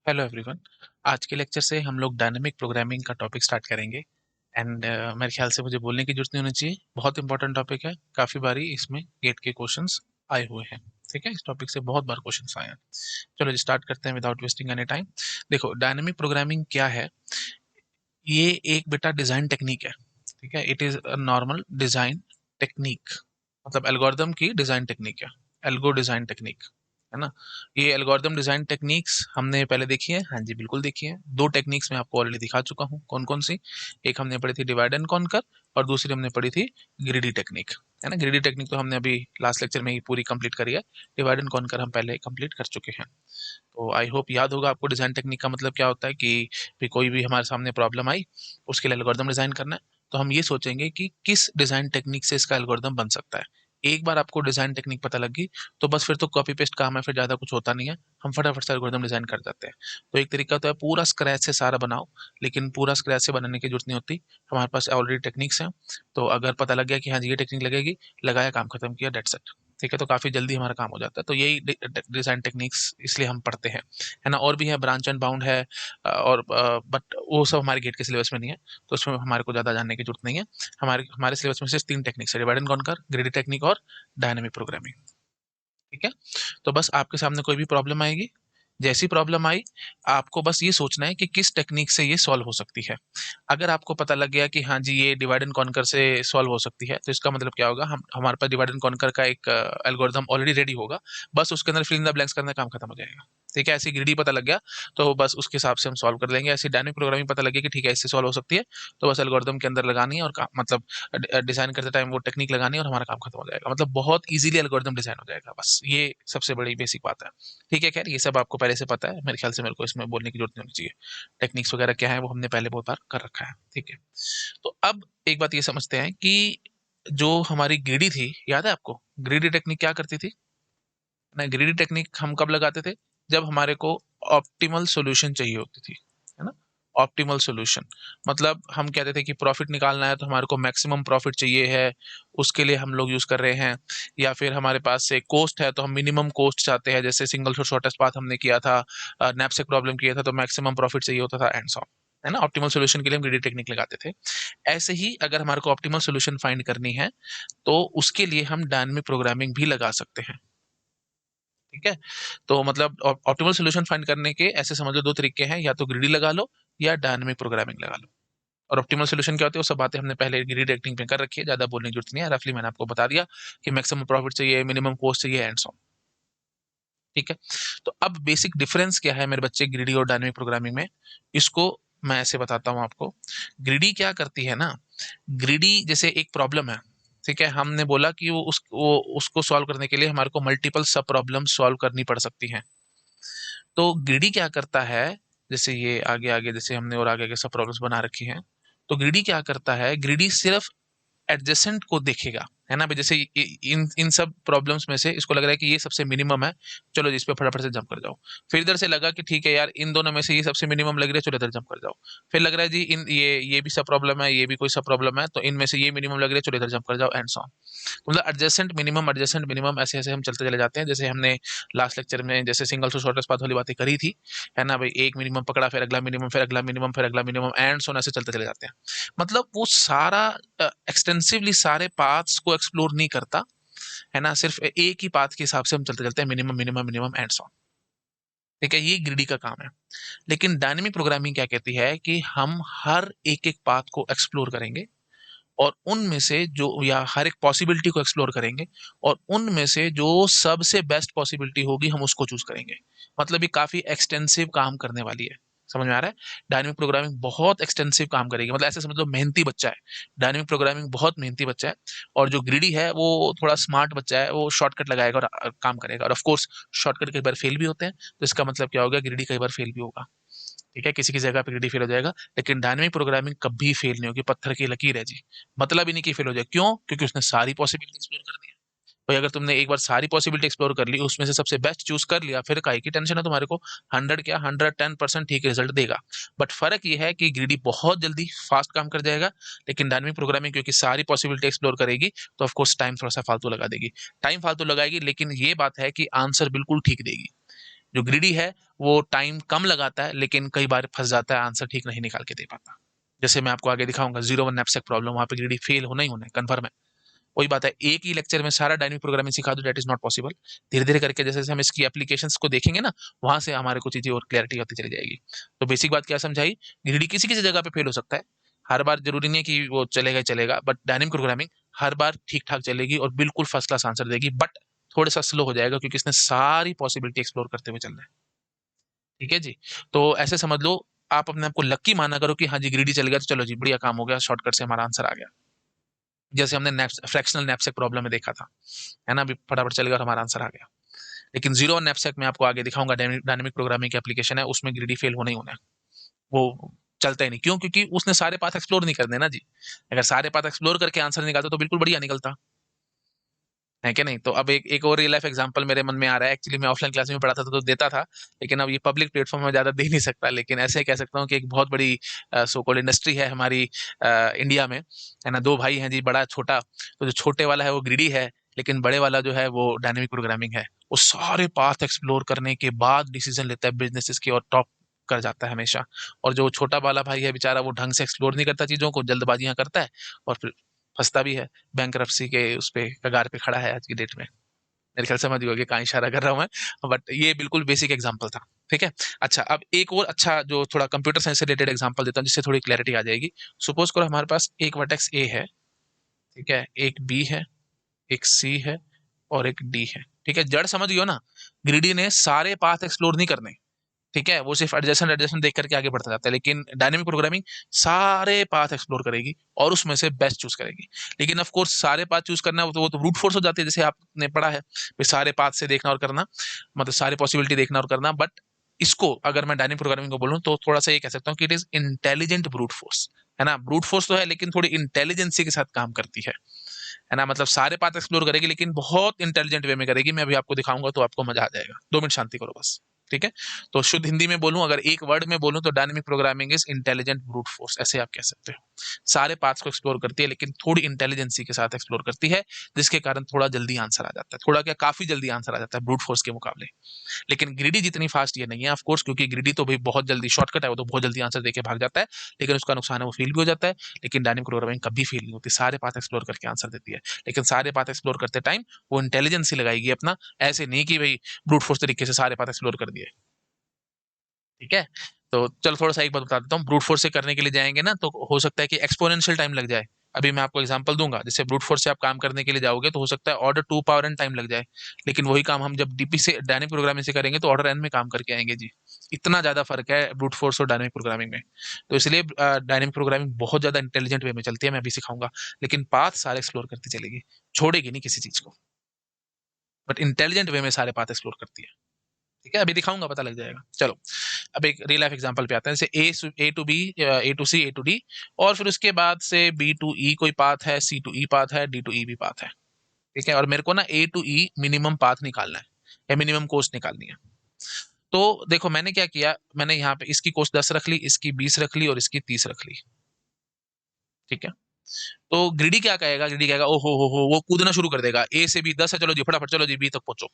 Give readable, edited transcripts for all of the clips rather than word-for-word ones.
Hello everyone. आज के lecture से हम लोग डायनामिक प्रोग्रामिंग का टॉपिक स्टार्ट करेंगे एंड मेरे ख्याल से मुझे बोलने की जरूरत नहीं होनी चाहिए। बहुत इंपॉर्टेंट टॉपिक है, काफ़ी बारी इसमें गेट के क्वेश्चंस आए हुए हैं। ठीक है, इस टॉपिक से बहुत बार क्वेश्चंस आए हैं। चलो जी स्टार्ट करते हैं विदाउट वेस्टिंग एनी टाइम। देखो, डायनामिक प्रोग्रामिंग क्या है? ये एक बेटा डिज़ाइन टेक्निक है। ठीक है, it is a normal design technique, मतलब एल्गोरिदम की डिज़ाइन टेक्निक है। एल्गो डिज़ाइन टेक्निक है ना। ये एल्गोरिदम डिज़ाइन टेक्निक्स हमने पहले देखी है। हाँ जी, बिल्कुल देखी है। दो टेक्निक्स मैं आपको ऑलरेडी दिखा चुका हूँ। कौन कौन सी? एक हमने पढ़ी थी डिवाइड एंड कॉन्कर, और दूसरी हमने पढ़ी थी ग्रीडी टेक्निक। है ना, ग्रीडी टेक्निक तो हमने अभी लास्ट लेक्चर में ही पूरी कंप्लीट करी है। डिवाइड एंड कॉन्कर हम पहले कंप्लीट कर चुके हैं। तो आई होप याद होगा आपको डिज़ाइन टेक्निक का मतलब क्या होता है कि भी कोई भी हमारे सामने प्रॉब्लम आई, उसके लिए एल्गोरिदम डिज़ाइन करना है। तो हम ये सोचेंगे कि किस डिज़ाइन टेक्निक से इसका एल्गोरिदम बन सकता है। एक बार आपको डिज़ाइन टेक्निक पता लग गई तो बस फिर तो कॉपी पेस्ट काम है, फिर ज़्यादा कुछ होता नहीं है। हम फटाफट से एल्गोरिदम डिज़ाइन कर जाते हैं। तो एक तरीका तो है पूरा स्क्रैच से सारा बनाओ, लेकिन पूरा स्क्रैच से बनाने की जरूरत नहीं होती। हमारे पास ऑलरेडी टेक्निक्स हैं। तो अगर पता लग गया कि हाँ जी ये टेक्निक लगेगी, लगाया, काम खत्म किया, डेट्स इट। ठीक है, तो काफ़ी जल्दी हमारा काम हो जाता है। तो यही डिज़ाइन टेक्निक्स इसलिए हम पढ़ते हैं। है ना, और भी है, ब्रांच एंड बाउंड है, और बट वो सब हमारे गेट के सिलेबस में नहीं है, तो उसमें हमारे को ज़्यादा जानने की जरूरत नहीं है। हमारे हमारे सिलेबस में सिर्फ तीन टेक्निक्स है: divide and conquer, greedy technique और डायनेमिक प्रोग्रामिंग। ठीक है, तो बस आपके सामने कोई भी प्रॉब्लम आएगी, जैसी प्रॉब्लम आई आपको बस ये सोचना है कि किस टेक्निक से ये सॉल्व हो सकती है। अगर आपको पता लग गया कि हाँ जी ये डिवाइड एंड कॉन्कर से सॉल्व हो सकती है, तो इसका मतलब क्या होगा, हम हमारे पास डिवाइड एंड कॉन्कर का एक एल्गोरिथम ऑलरेडी रेडी होगा। बस उसके अंदर फिल इन द ब्लैंक्स करना, काम खत्म हो जाएगा। ठीक है, ऐसी ग्रीडी पता लग गया तो बस उसके हिसाब से हम सॉल्व कर लेंगे। ऐसी डायनेमिक प्रोग्रामिंग पता लगे कि ठीक है इससे सॉल्व हो सकती है, तो बस एल्गोरिथम के अंदर लगानी है और मतलब डिजाइन करते टाइम वो टेक्निक लगानी है और हमारा काम खत्म हो जाएगा। मतलब बहुत इजीली एल्गोरिथम डिजाइन हो जाएगा। बस ये सबसे बड़ी बेसिक बात है। ठीक है, खैर ये सब आपको पहले से पता है, मेरे ख्याल से मेरे को इसमें बोलने की जरूरत नहीं होनी चाहिए। टेक्निक्स वगैरह क्या है वो हमने पहले बहुत बार कर रखा है। ठीक है, तो अब एक बात ये समझते हैं कि जो हमारी ग्रीडी थी, याद है आपको ग्रीडी टेक्निक क्या करती थी ना? ग्रीडी टेक्निक हम कब लगाते थे? जब हमारे को ऑप्टिमल सॉल्यूशन चाहिए होती थी। है ना, ऑप्टिमल सॉल्यूशन मतलब हम कहते थे कि प्रॉफिट निकालना है तो हमारे को मैक्सिमम प्रॉफिट चाहिए है, उसके लिए हम लोग यूज कर रहे हैं। या फिर हमारे पास से कोस्ट है तो हम मिनिमम कोस्ट चाहते हैं, जैसे सिंगल शॉर्टेस्ट पाथ हमने किया था, नैपसेक प्रॉब्लम किया था तो मैक्सिमम प्रॉफिट चाहिए होता था, एंड सो ऑन। है ना, ऑप्टिमल सॉल्यूशन के लिए हम ग्रीडी टेक्निक लगाते थे। ऐसे ही अगर हमारे को ऑप्टिमल सॉल्यूशन फाइंड करनी है तो उसके लिए हम डायनामिक प्रोग्रामिंग भी लगा सकते हैं। ठीक है, तो मतलब ऑप्टिमल सॉल्यूशन फाइंड करने के ऐसे समझ लो दो तरीके हैं, या तो ग्रीडी लगा लो या डायनामिक प्रोग्रामिंग लगा लो। और ऑप्टिमल सॉल्यूशन क्या होती है वो सब बातें हमने पहले ग्रीडी टेक्निक में कर रखी है, ज्यादा बोलने की जरूरत नहीं है। रफली मैंने आपको बता दिया कि मैक्सिमम प्रॉफिट चाहिए, मिनिमम कॉस्ट चाहिए, एंड सो ऑन। ठीक है, तो अब बेसिक डिफरेंस क्या है मेरे बच्चे ग्रीडी और डायनामिक प्रोग्रामिंग में, इसको मैं ऐसे बताता हूँ आपको। ग्रीडी क्या करती है ना, ग्रीडी जैसे एक प्रॉब्लम है। ठीक है, हमने बोला कि वो उसको सॉल्व करने के लिए हमारे को मल्टीपल सब प्रॉब्लम सॉल्व करनी पड़ सकती हैं। तो ग्रीडी क्या करता है, जैसे ये आगे आगे जैसे हमने और आगे आगे सब प्रॉब्लम्स बना रखी हैं, तो ग्रीडी क्या करता है, ग्रीडी सिर्फ एडजेसेंट को देखेगा। है ना भाई, जैसे इन इन सब प्रॉब्लम्स में से इसको लग रहा है कि ये सबसे मिनिमम है, चलो जिस पे फटाफट से जंप कर जाओ। फिर इधर से लगा कि ठीक है यार इन दोनों में से ये सबसे मिनिमम लग रही है, चलो इधर जंप कर जाओ। फिर लग रहा है जी इन ये भी सब प्रॉब्लम है, ये भी कोई सब प्रॉब्लम है, तो इनमें से ये मिनिमम लग रही है, चलो इधर जंप कर जाओ, एंड सो ऑन। मतलब एडजेसेंट मिनिमम ऐसे ऐसे हम चलते चले जाते हैं। जैसे हमने लास्ट लेक्चर में जैसे सिंगल टू शॉर्टेस्ट पाथ वाली बातें करी थी। है ना भाई, एक मिनिमम पकड़ा, फिर अगला मिनिमम, फिर अगला मिनिमम, फिर अगला मिनिमम, एंड सो ऑन, ऐसे चलते चले जाते हैं। मतलब वो सारा एक्सटेंसिवली सारे पाथ्स को एक्सप्लोर नहीं करता। है ना, सिर्फ एक ही पाथ के हिसाब से हम चलते चलते हैं, minimum minimum minimum, and so on. ठीक है, ये ग्रीडी का काम है। लेकिन डायनेमिक प्रोग्रामिंग क्या कहती है कि हम हर एक एक पाथ को एक्सप्लोर करेंगे, और उनमें से जो या हर एक पॉसिबिलिटी को एक्सप्लोर करेंगे, और उनमें से जो सबसे बेस्ट पॉसिबिलिटी होगी हम उसको चूज करेंगे। मतलब ये काफी एक्सटेंसिव काम करने वाली है। समझ में आ रहा है? डायनेमिक प्रोग्रामिंग बहुत एक्सटेंसिव काम करेगी, मतलब ऐसे समझ लो मेहनती बच्चा है। डायनेमिक प्रोग्रामिंग बहुत मेहनती बच्चा है, और जो ग्रीडी है वो थोड़ा स्मार्ट बच्चा है, वो शॉर्टकट लगाएगा और काम करेगा। और ऑफ कोर्स शॉर्टकट कई बार फेल भी होते हैं, तो इसका मतलब क्या होगा, ग्रीडी कई बार फेल भी होगा। ठीक है, किसी की जगह पे ग्रीडी फेल हो जाएगा, लेकिन डायनेमिक प्रोग्रामिंग कभी फेल नहीं होगी, पत्थर की लकीर है जी। मतलब ही नहीं कि फेल हो जाए, क्यों? क्योंकि उसने सारी पॉसिबिलिटी एक्सप्लोर कर दी है। भाई अगर तुमने एक बार सारी पॉसिबिलिटी एक्सप्लोर कर ली, उसमें से सबसे बेस्ट चूज कर लिया, फिर काहे की टेंशन है तुम्हारे को? 100 क्या 110% ठीक रिजल्ट देगा। बट फर्क ये है कि ग्रीडी बहुत जल्दी फास्ट काम कर जाएगा, लेकिन डायनेमिक प्रोग्रामिंग क्योंकि सारी पॉसिबिलिटी एक्सप्लोर करेगी, तो ऑफकोर्स टाइम थोड़ा सा फालतू लगा देगी। टाइम फालतू लगाएगी, लेकिन ये बात है कि आंसर बिल्कुल ठीक देगी। जो ग्रीडी है वो टाइम कम लगाता है लेकिन कई बार फंस जाता है, आंसर ठीक नहीं निकाल के दे पाता। जैसे मैं आपको आगे दिखाऊंगा 0-1 नैपसैक प्रॉब्लम, वहां पे ग्रीडी फेल होना ही होना है, कन्फर्म है। वही बात है, एक ही लेक्चर में सारा डायनेमिक प्रोग्रामिंग सिखा दो, दैट इज नॉट पॉसिबल। धीरे धीरे करके जैसे जैसे हम इसकी एप्लीकेशंस को देखेंगे ना, वहां से हमारे को चीजें और क्लैरिटी होती चली जाएगी। तो बेसिक बात क्या समझाई, ग्रीडी किसी किसी जगह पे फेल हो सकता है, हर बार जरूरी नहीं है कि वो चलेगा ही चलेगा, बट डायनेमिक प्रोग्रामिंग हर बार ठीक ठाक चलेगी और बिल्कुल फर्स्ट क्लास आंसर देगी, बट थोड़ा सा स्लो हो जाएगा क्योंकि इसने सारी पॉसिबिलिटी एक्सप्लोर करते हुए चलना है। ठीक है जी। तो ऐसे समझ लो, आप अपने आप को लक्की माना करो कि हाँ जी ग्रीडी चल गया तो चलो जी बढ़िया काम हो गया, शॉर्टकट से हमारा आंसर आ गया। जैसे हमने फ्रैक्शनल नैपसैक प्रॉब्लम में देखा था, है ना, अभी फटाफट चल गया और हमारा आंसर आ गया। लेकिन जीरो और नैपसैक में आपको आगे दिखाऊंगा, डायनेमिक प्रोग्रामिंग की एप्लीकेशन है, उसमें ग्रीडी फेल होना ही होना है, वो चलता ही नहीं। क्यों? क्योंकि उसने सारे पाथ एक्सप्लोर नहीं करने ना जी। अगर सारे पाथ एक्सप्लोर करके आंसर निकालता तो बिल्कुल बढ़िया निकलता है कि नहीं। तो अब एक और रियल लाइफ एग्जांपल मेरे मन में आ रहा है, एक्चुअली मैं ऑफलाइन क्लास में पढ़ाता था तो देता था, लेकिन अब ये पब्लिक प्लेटफॉर्म में ज्यादा दे नहीं सकता, लेकिन ऐसे कह सकता हूँ कि एक बहुत बड़ी सो कॉल्ड इंडस्ट्री है हमारी इंडिया में, है ना, दो भाई हैं जी, बड़ा छोटा। तो जो छोटे वाला है वो ग्रीडी है, लेकिन बड़े वाला जो है वो डायनेमिक प्रोग्रामिंग है। वो सारे पाथ एक्सप्लोर करने के बाद डिसीजन लेता है बिजनेसेस की, और टॉप कर जाता है हमेशा। और जो छोटा वाला भाई है बेचारा, वो ढंग से एक्सप्लोर नहीं करता चीजों को, जल्दबाजियां करता है और फिर फंसता भी है, बैंकरप्सी के उस पे कगार पे खड़ा है आज की डेट में। मेरे ख्याल समझ गए कहाँ इशारा कर रहा हूँ मैं, बट ये बिल्कुल बेसिक एग्जांपल था। ठीक है। अच्छा, अब एक और अच्छा जो थोड़ा कंप्यूटर साइंस से रिलेटेड एग्जांपल देता हूँ जिससे थोड़ी क्लैरिटी आ जाएगी। सपोज करो हमारे पास एक वर्टेक्स ए है, ठीक है, एक बी है, एक सी है और एक डी है। ठीक है, जड़ समझ गए ना, ग्रीडी ने सारे पाथ एक्सप्लोर नहीं करने, ठीक है, वो सिर्फ एडजेसेंट एडजेसेंट देख करके आगे बढ़ता जाता है, लेकिन डायनेमिक प्रोग्रामिंग सारे पाथ एक्सप्लोर करेगी और उसमें से बेस्ट चूज करेगी। लेकिन ऑफ कोर्स सारे पाथ चूज करना वो तो ब्रूट फोर्स हो जाती है, जैसे आपने पढ़ा है, फिर सारे पाथ से देखना और करना, मतलब सारी पॉसिबिलिटी देखना और करना। बट इसको अगर मैं डायनेमिक प्रोग्रामिंग को बोलूँ तो थोड़ा सा ये कह सकता हूँ कि it is intelligent brute force, है ना। ब्रूट फोर्स तो है लेकिन थोड़ी इंटेलिजेंसी के साथ काम करती है ना, मतलब सारे पाथ एक्सप्लोर करेगी लेकिन बहुत इंटेलिजेंट वे में करेगी। मैं अभी आपको दिखाऊंगा तो आपको मजा आ जाएगा, 2 मिनट शांति करो बस। ठीक है। तो शुद्ध हिंदी में बोलूं, अगर एक वर्ड में बोलूं तो dynamic programming is intelligent brute force, ऐसे आप कह सकते हो। सारे पाथ्स को एक्सप्लोर करती है लेकिन थोड़ी इंटेलिजेंसी के साथ एक्सप्लोर करती है, जिसके कारण थोड़ा जल्दी आंसर आ जाता है, थोड़ा क्या काफी जल्दी आंसर आ जाता है ब्रूट फोर्स के मुकाबले। लेकिन ग्रीडी जितनी फास्ट ये नहीं है, ऑफ कोर्स, क्योंकि ग्रीडी तो भाई बहुत जल्दी शॉर्टकट है, वो तो बहुत जल्दी आंसर देके भाग जाता है, लेकिन उसका नुकसान है वो फेल भी हो जाता है। लेकिन डायनेमिक प्रोग्रामिंग कभी फेल नहीं होती, सारे पाथ एक्सप्लोर करके आंसर देती है। लेकिन सारे पाथ एक्सप्लोर करते टाइम वो इंटेलिजेंस ही लगाएगी अपना, ऐसे नहीं कि भाई ब्रूट फोर्स तरीके से सारे पाथ एक्सप्लोर कर दिए। ठीक है। तो चलो थोड़ा सा एक बात बता देता हूँ, ब्रूट फोर्स से करने के लिए जाएंगे ना तो हो सकता है कि एक्सपोनेंशियल टाइम लग जाए। अभी मैं आपको एग्जांपल दूंगा, जैसे ब्रूट फोर्स से आप काम करने के लिए जाओगे तो हो सकता है ऑर्डर 2 पावर एन टाइम लग जाए, लेकिन वही काम हम जब डीपी से डायनेमिक प्रोग्रामिंग से करेंगे तो ऑर्डर एन में काम करके आएंगे जी। इतना ज्यादा फर्क है ब्रूट फोर्स और डायनेमिक प्रोग्रामिंग में। तो इसलिए डायनेमिक प्रोग्रामिंग बहुत ज्यादा इंटेलिजेंट वे में चलती है, मैं अभी सिखाऊंगा, लेकिन पाथ सारे एक्सप्लोर करती चलेगी, छोड़ेगी नहीं किसी चीज को, बट इंटेलिजेंट वे में सारे पाथ एक्सप्लोर करती है। ठीक है, अभी दिखाऊंगा, पता लग जाएगा। चलो, अब एक रियल लाइफ एग्जांपल पे आते हैं, जैसे A to B, A to C, A to D, और फिर उसके बाद से बी टू ई कोई पाथ है, सी टू ई पाथ है, डी टू ई भी पाथ है। ठीक है, और मेरे को ना ए टू ई मिनिमम पाथ निकालना है या मिनिमम कॉस्ट निकालनी है। तो देखो मैंने क्या किया, मैंने यहाँ पे इसकी कॉस्ट 10 रख ली, इसकी 20 रख ली और इसकी 30 रख ली। ठीक है। तो ग्रीडी क्या कहेगा, ग्रीडी कहेगा ओ हो वो कूदना शुरू कर देगा, ए से बी 10 है, चलो जी फटाफट चलो जी बी तक पहुंचो,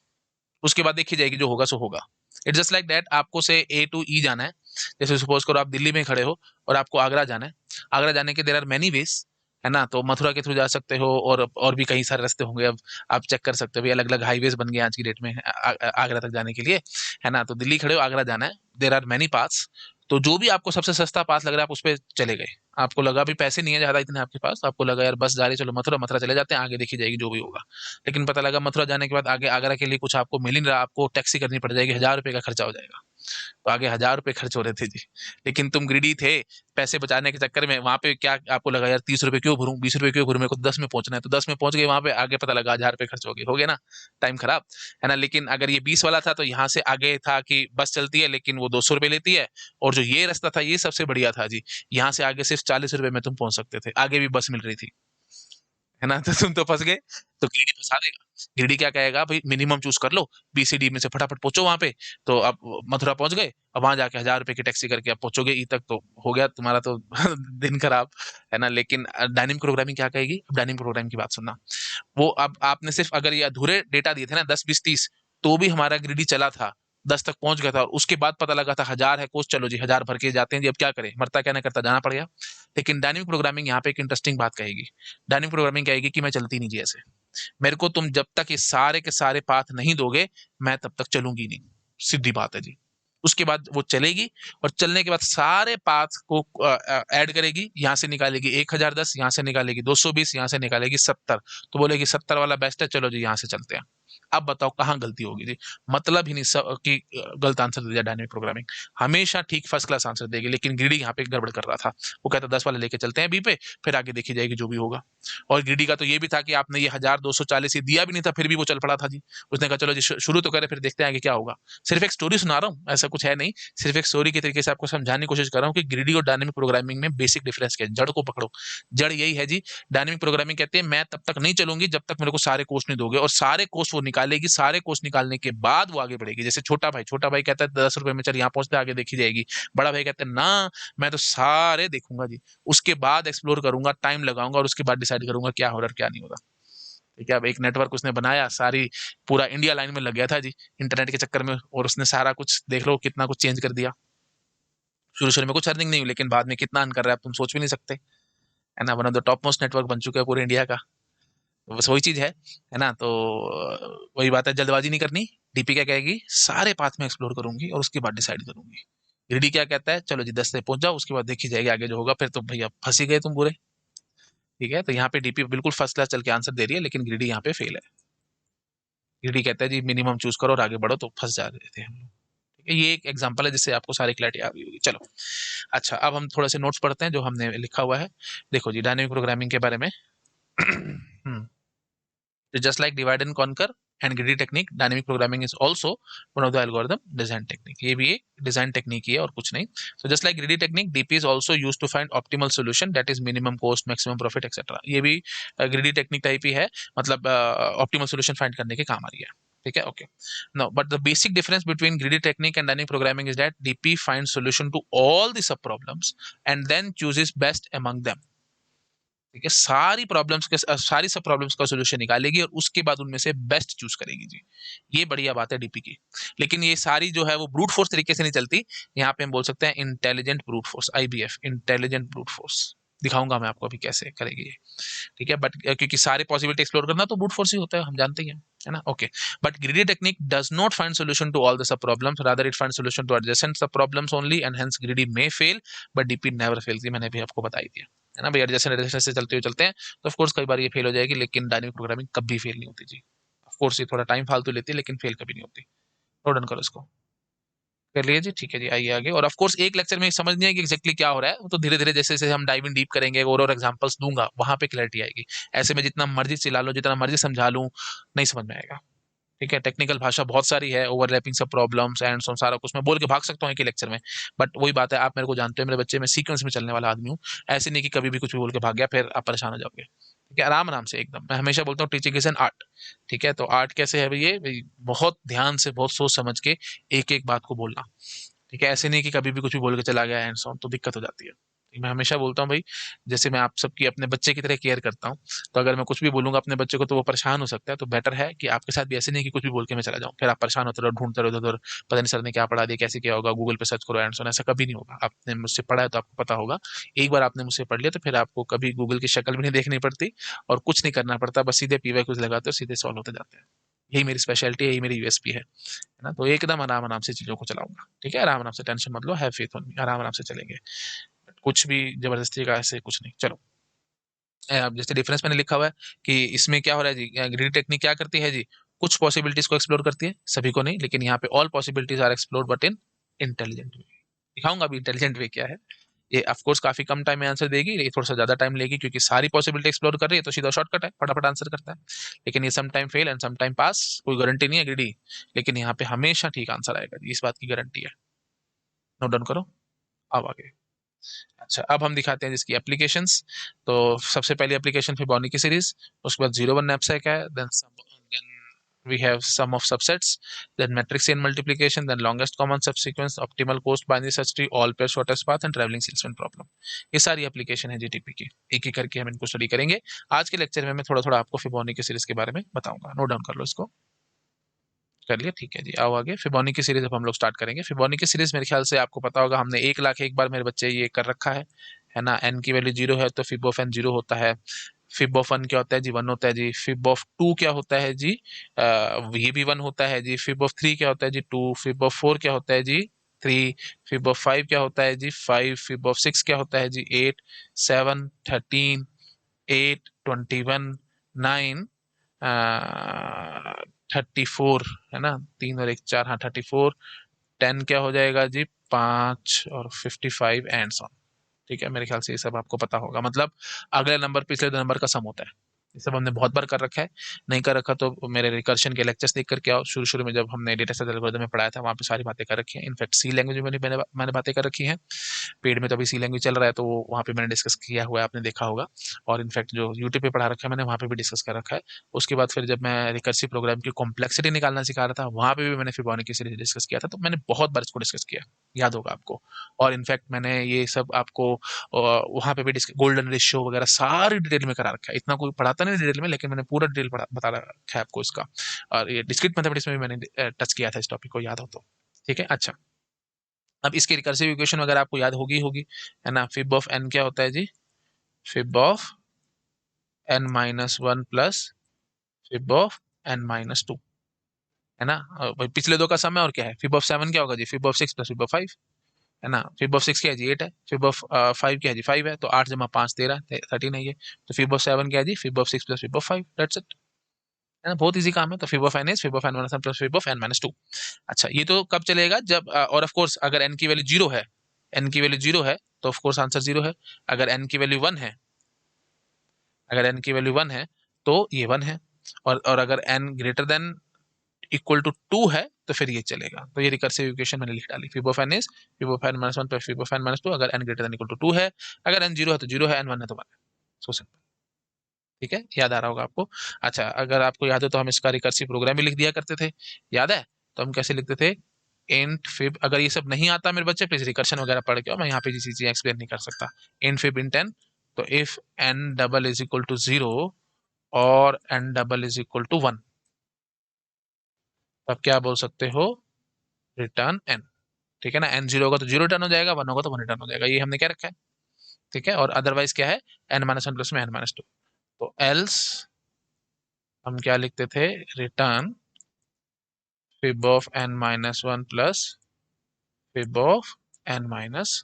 उसके बाद देखी जाएगी जो होगा सो होगा। इट जस्ट लाइक दैट, आपको से ए टू ई जाना है। जैसे सपोज करो आप दिल्ली में खड़े हो और आपको आगरा जाना है। आगरा जाने के देर आर मैनी वेज, है ना, तो मथुरा के थ्रू जा सकते हो और भी कई सारे रास्ते होंगे। अब आप चेक कर सकते हो भी, अलग अलग हाईवेज बन गए आज की डेट में आगरा तक जाने के लिए, है ना। तो दिल्ली खड़े हो, आगरा जाना है, देर आर मैनी पाथ्स। तो जो भी आपको सबसे सस्ता पास लग रहा है आप उस पर चले गए। आपको लगा भी पैसे नहीं है ज्यादा इतने आपके पास, आपको लगा यार बस जा रही है, चलो मथुरा, मथुरा चले जाते हैं, आगे देखी जाएगी जो भी होगा। लेकिन पता लगा मथुरा जाने के बाद आगे आगरा के लिए कुछ आपको मिल ही नहीं रहा, आपको टैक्सी करनी पड़ जाएगी, 1000 रुपए का खर्चा हो जाएगा। तो आगे 1000 रुपए खर्च हो रहे थे जी। लेकिन तुम ग्रीडी थे, पैसे बचाने के चक्कर में वहां पे क्या आपको लगा यार 30 रुपए क्यों भरूं, 20 रुपए क्यों भरूं, मेरे को 10 में पहुंचना है, तो 10 में पहुंच गए वहां पे, आगे पता लगा 1000 रुपए खर्च हो गए ना, टाइम खराब, है ना। लेकिन अगर ये 20 वाला था तो यहाँ से आगे था कि बस चलती है लेकिन वो 200 रुपए लेती है, और जो ये रास्ता था ये सबसे बढ़िया था जी, यहाँ से आगे सिर्फ 40 रुपए में तुम पहुंच सकते थे, आगे भी बस मिल रही थी, है ना। तो तुम तो फंस गए। तो ग्रीडी फंसा देगा। ग्रीडी क्या कहेगा, भाई मिनिमम चूज कर लो, बीसीडी में से फटाफट पहुंचो वहां पे। तो अब मथुरा पहुंच गए, अब वहां जाके 1000 रुपए की टैक्सी करके आप पहुंचोगे ई तक, तो हो गया तुम्हारा तो दिन खराब, है ना। लेकिन डायनेमिक प्रोग्रामिंग क्या कहेगी, अब डायनेमिक प्रोग्रामिंग की बात सुनना। वो अब आपने सिर्फ अगर ये अधूरे डेटा दिए थे ना 10 20 30, तो भी हमारा ग्रीडी चला था 10 तक पहुंच गया था और उसके बाद पता लगा था 1000 है कोस्ट, चलो जी 1000 भर के जाते हैं जी, अब क्या करें, मरता क्या नहीं करता, जाना पड़ गया। लेकिन डायनेमिक प्रोग्रामिंग यहाँ पे एक इंटरेस्टिंग बात कहेगी। डायनेमिक प्रोग्रामिंग कहेगी कि मैं चलती नहीं जी ऐसे, मेरे को तुम जब तक ये सारे के सारे पाथ नहीं दोगे मैं तब तक चलूंगी नहीं, सीधी बात है जी। उसके बाद वो चलेगी और चलने के बाद सारे पाथ को ऐड करेगी, यहाँ से निकालेगी 1010, यहाँ से निकालेगी 220, यहाँ से निकालेगी 70, तो बोलेगी 70 वाला बेस्ट है, चलो जी यहाँ से चलते हैं। अब बताओ कहाँ गलती होगी जी, मतलब ही नहीं कि गलत आंसर दे दिया डायनेमिक प्रोग्रामिंग, हमेशा ठीक फर्स्ट क्लास आंसर देगी। लेकिन ग्रीडी यहाँ पे गड़बड़ कर रहा था, वो कहता 10 वाले लेके चलते हैं बी पे, फिर आगे देखी जाएगी जो भी होगा। और ग्रीडी का तो ये भी था कि आपने ये 1240 ही दिया भी नहीं था, फिर भी वो चल पड़ा था जी। उसने कहा चलो जी शुरू तो करें, फिर देखते हैं आगे क्या होगा। सिर्फ एक स्टोरी सुना रहा हूँ, ऐसा कुछ है नहीं, सिर्फ एक स्टोरी के तरीके से आपको समझाने की कोशिश कर रहा हूँ कि ग्रीडी और डायनेमिक प्रोग्रामिंग में बेसिक डिफरेंस क्या है। जड़ को पकड़ो, जड़ यही है जी। डायनेमिक प्रोग्रामिंग कहते हैं मैं तब तक नहीं चलूंगी जब तक मेरे को सारे कोर्स नहीं दोगे, और सारे कोर्स वो निकालेगी, सारे कोर्स निकालने के बाद वो आगे बढ़ेगी। जैसे छोटा भाई कहता है 10 रुपए में चल यहाँ पहुंचते आगे देखी जाएगी, बड़ा भाई कहता है ना मैं तो सारे देखूंगा जी, उसके बाद एक्सप्लोर करूंगा, टाइम लगाऊंगा और उसके बाद डिसाइड करूंगा क्या हो रहा है क्या नहीं हो रहा। ठीक है, अब एक नेटवर्क उसने बनाया, सारी पूरा इंडिया लाइन में लग गया था जी इंटरनेट के चक्कर में, और उसने सारा कुछ देख लो कितना कुछ चेंज कर दिया। शुरू शुरू में कुछ अर्निंग नहीं हुई, लेकिन बाद में कितना अर्न कर रहा है आप तुम सोच भी नहीं सकते, है ना। One of the top most network बन चुका है पूरे इंडिया का। तो बस वही चीज है ना। तो वही बात है, जल्दबाजी नहीं करनी। डीपी क्या कहेगी, सारे पाथ में एक्सप्लोर करूंगी और उसके बाद डिसाइड करूंगी। रीडी क्या कहता है, चलो जी 10 से पहुंच जाओ, उसके बाद देखी जाएगी आगे जो होगा, फिर तो भैया फंसी गए तुम पूरे। ठीक है, तो यहाँ पे डीपी बिल्कुल फर्स्ट क्लास चल के आंसर दे रही है, लेकिन ग्रीडी यहाँ पे फेल है। ग्रीडी कहता है जी मिनिमम चूज करो और आगे बढ़ो, तो फंस जा रहे थे हम लोग। ठीक है, ये एक एग्जांपल है जिससे आपको सारी क्लैरिटी आ गई होगी। चलो अच्छा, अब हम थोड़े से नोट्स पढ़ते हैं जो हमने लिखा हुआ है। देखो जी डायनेमिक प्रोग्रामिंग के बारे में just like divide and conquer and greedy technique, dynamic programming is also one of the algorithm design technique। ये भी एक डिजाइन टेक्निक ही है और कुछ नहीं। So just like greedy technique, DP is also used to find optimal solution that is minimum cost, maximum profit, etc। ये भी greedy technique type ही है, मतलब optimal solution find करने के काम आ रही है। ठीक है, okay. Now, but the basic difference between greedy technique and dynamic programming is that DP finds solution to all the sub problems and then chooses best among them। ठीक है, सारी प्रॉब्लम्स के सारी सब प्रॉब्लम्स का सोल्यूशन निकालेगी और उसके बाद उनमें से बेस्ट चूज करेगी जी। ये बढ़िया बात है डीपी की। लेकिन ये सारी जो है वो ब्रूट फोर्स तरीके से नहीं चलती, यहाँ पे हम बोल सकते हैं intelligent brute force, IBF, intelligent brute force. दिखाऊंगा मैं आपको अभी कैसे करेगी ये। ठीक है, बट क्योंकि सारे पॉसिबिलिटी एक्सप्लोर करना तो ब्रूट फोर्स ही होता है, हम जानते ही हैं, है ना। Okay, but greedy technique does not find solution to all the sub problems, rather it find solution to adjacent sub problems only, and hence greedy may fail but DP never fail. मैंने भी आपको बताई दिया, है ना भाई। Adjacent adjacent से चलते हैं तो ऑफ कोर्स कई बार ये फेल हो जाएगी, लेकिन डायनेमिक प्रोग्रामिंग कभी फेल नहीं होती जी। ऑफ कोर्स ये थोड़ा टाइम फालतू लेती है, लेकिन फेल कभी नहीं होती। नोट डाउन करो इसको, कर लिए जी। ठीक है जी, आइए आगे। और ऑफ कोर्स एक लेक्चर में समझ नहीं आएगी एक्जैक्टली क्या हो रहा है, वो तो धीरे धीरे जैसे जैसे हम डाइव इन डीप करेंगे और एग्जांपल्स दूंगा वहां पे क्लैरिटी आएगी। ऐसे में जितना मर्जी चिल्ला लो, जितना मर्जी समझा लूं, नहीं समझ में आएगा। ठीक है, टेक्निकल भाषा बहुत सारी है, ओवरलैपिंग सब प्रॉब्लम्स एंड सो सारा कुछ मैं बोल के भाग सकता हूँ एक लेक्चर में। बट वही बात है, आप मेरे को जानते हो मेरे बच्चे, मैं सीक्वेंस में चलने वाला आदमी हूँ। ऐसे नहीं कि कभी भी कुछ भी बोल के भाग गया फिर आप परेशान हो जाओगे। ठीक है, आराम आराम से एकदम। मैं हमेशा बोलता हूँ टीचिंग इज एन आर्ट। ठीक है, तो आर्ट कैसे है भाई, ये भाई बहुत ध्यान से, बहुत सोच समझ के एक एक बात को बोलना। ठीक है, ऐसे नहीं कि कभी भी कुछ भी बोल के चला गया एंड सो, तो दिक्कत हो जाती है। मैं हमेशा बोलता हूँ भाई, जैसे मैं आप सबकी अपने बच्चे की तरह केयर करता हूँ, तो अगर मैं कुछ भी बोलूंगा अपने बच्चे को तो वो परेशान हो सकता है, तो बेटर है कि आपके साथ भी ऐसे नहीं कि कुछ भी बोल के मैं चला जाऊँ, फिर आप परेशान होते रहो, ढूंढते रहो इधर, पता नहीं सर ने क्या पढ़ा दिया, कैसे क्या होगा, गूगल पे सर्च करो एंड सो। ऐसा कभी नहीं होगा। आपने मुझसे पढ़ा है तो आपको पता होगा। एक बार आपने मुझसे पढ़ लिया तो फिर आपको कभी गूगल की शक्ल भी नहीं देखनी पड़ती और कुछ नहीं करना पड़ता, बस सीधे पीवाई कुछ लगाते हो, सीधे सॉल्व होते जाते हैं। यही मेरी स्पेशलिटी है, यही मेरी यूएसपी है ना। तो एकदम आराम आराम से चीजों को चलाऊंगा। ठीक है, आराम आराम से, टेंशन मत लो, हैव फेथ ऑन मी, आराम आराम से चलेंगे, कुछ भी जबरदस्ती का ऐसे कुछ नहीं। चलो, अब जैसे डिफरेंस मैंने लिखा हुआ है कि इसमें क्या हो रहा है जी, ग्रीडी टेक्निक क्या करती है जी, कुछ पॉसिबिलिटीज को एक्सप्लोर करती है, सभी को नहीं, लेकिन यहाँ पे all possibilities are explore but in intelligent way. दिखाऊंगा अभी इंटेलिजेंट वे क्या है। ये ऑफ कोर्स काफी कम टाइम में आंसर देगी, ये थोड़ा सा ज्यादा टाइम लेगी क्योंकि सारी पॉसिबिलिटी एक्सप्लोर कर रही है, तो सीधा शॉर्टकट है, फटाफट आंसर करता है। लेकिन ये some time fail and some time pass, कोई गारंटी नहीं है ग्रीडी, लेकिन यहाँ पे हमेशा ठीक आंसर आएगा जी, इस बात की गारंटी है। नोट डाउन करो, अब आगे। अच्छा, अब हम दिखाते हैं जिसकी एप्लीकेशंस। तो सबसे पहली एप्लीकेशन फिबोनाची सीरीज, उसके बाद 0 1 नैपसैक है, then we have sum of subsets, then matrix multiplication, then longest common subsequence, optimal cost binary search tree, all pair shortest path and traveling salesman problem। ये सारी application है GTP की, एक एक करके हम इनको स्टडी करेंगे। आज के लेक्चर में मैं थोड़ा थोड़ा आपको फिबोनाची सीरीज के बारे में बताऊंगा। नोट डाउन कर लो इसको। कर लिया, ठीक है जी। आओ आगे, फिबोनाची सीरीज अब हम लोग स्टार्ट करेंगे। फिबोनाची सीरीज मेरे ख्याल से आपको पता होगा, हमने 1 लाख एक बार मेरे बच्चे ये कर रखा है ना। एन की वैल्यू 0 है तो फिब ऑफ एन 0 होता है। फिब ऑफ 1 क्या होता है जी, 1 होता है जी। फिब ऑफ 2 क्या होता है जी, ये भी 1 होता है जी। फिब ऑफ 3 क्या होता है जी, 2। फिब ऑफ 4 क्या होता है जी, 3। फिब ऑफ 5 क्या होता है जी, 5। फिब ऑफ 6 क्या होता है जी, 8। 7, 13, 8, 21, 9, 34, है ना। 3 और 1 4, हाँ 34। 10 क्या हो जाएगा जी, 5 और 55 एंड सो। ठीक है, मेरे ख्याल से ये सब आपको पता होगा। मतलब अगले नंबर पिछले 2 नंबर का सम होता है। ये सब हमने बहुत बार कर रखा है। नहीं कर रखा तो मेरे रिकर्शन के लेक्चर्स देख करके आओ। शुरू शुरू में जब हमने डेटा स्ट्रक्चर एल्गोरिथम में पढ़ाया था, वहाँ पे सारी बातें कर रखी हैं। इनफैक्ट सी लैंग्वेज में मैंने बातें कर रखी हैं। पेड में तो अभी सी लैंग्वेज चल रहा है, तो वहाँ पे मैंने डिस्कस किया हुआ है, आपने देखा होगा। और इनफैक्ट जो यूट्यूब पे पढ़ा रखा है मैंने, वहाँ पे भी डिस्कस कर रखा है। उसके बाद फिर जब मैं रिकर्सिव प्रोग्राम की कॉम्प्लेक्सिटी निकालना सिखा रहा था, वहाँ पे भी मैंने फिबोनाची सीरीज डिस्कस किया था। तो मैंने बहुत बार इसको डिस्कस किया, याद होगा आपको। और इनफैक्ट मैंने ये सब आपको वहाँ पे भी गोल्डन रेशियो वगैरह सारी डिटेल में करा रखा है। इतना कोई पढ़ाता नहीं डिटेल में, लेकिन मैंने पूरा डिटेल बता रखा है आपको इसका। और ये डिस्क्रीट मैथमेटिक्स में भी मैंने टच किया था इस टॉपिक को, याद हो तो। ठीक है, अच्छा। अब इसकी रिकर्सिव इक्वेशन वगैरह आपको याद होगी होगी, है ना। फिब ऑफ एन क्या होता है जी, fib of N minus 1 plus fib of N minus 2, है ना। भाई पिछले दो का सम है, और क्या है। फिब ऑफ 7 क्या होगा जी, fib of 6 plus fib of 5, है ना। फिब ऑफ 6 क्या है जी, 8 है। फिब ऑफ 5 क्या है जी, 5 है। तो 8 जमा 5 13, 13 है ये। तो फिब ऑफ 7 क्या है जी, fib of 6 plus fib of 5, that's it, है ना। बहुत इजी काम है। तो fib of N is fib of N minus 1 plus fib of N minus 2। अच्छा, ये तो कब चलेगा, जब और ऑफ कोर्स अगर एन की वैल्यू 0 है, एन की वैल्यू 0 है तो ऑफ कोर्स आंसर 0 है। अगर एन की वैल्यू 1 है, अगर एन की वैल्यू 1 है तो ये 1 है। और अगर n greater than equal to 2 है तो फिर ये चलेगा। तो ये रिकर्सिव इक्वेशन मैंने लिख डाली। Fib of N is fib of N minus 1 plus fib of N minus 2, अगर n greater than equal to 2 है। अगर एन 0 है तो 0 है, एन 1 है तो 1 है। So simple. ठीक है, याद आ रहा होगा आपको। अच्छा, अगर आपको याद हो तो हम इसका रिकर्सिव प्रोग्राम भी लिख दिया करते थे, याद है। तो हम कैसे लिखते थे, इंट फिब। अगर ये सब नहीं आता मेरे बच्चे, प्लीज रिकर्शन वगैरह पढ़ के आओ, मैं यहाँ पे किसी चीज एक्सप्लेन नहीं कर सकता। इंट फिब इंट एन, तो if n double is equal to 0 और n double is equal to 1, तब क्या बोल सकते हो, रिटर्न एन। ठीक है ना। एन 0 होगा तो 0 रिटर्न हो जाएगा, 1 होगा तो 1 रिटर्न हो जाएगा। ये हमने क्या रखा है। ठीक है, और अदरवाइज क्या है, एन माइनस 1 प्लस में एन माइनस 2। तो एल्स हम क्या लिखते थे, return fib of N minus 1 plus fib of N minus.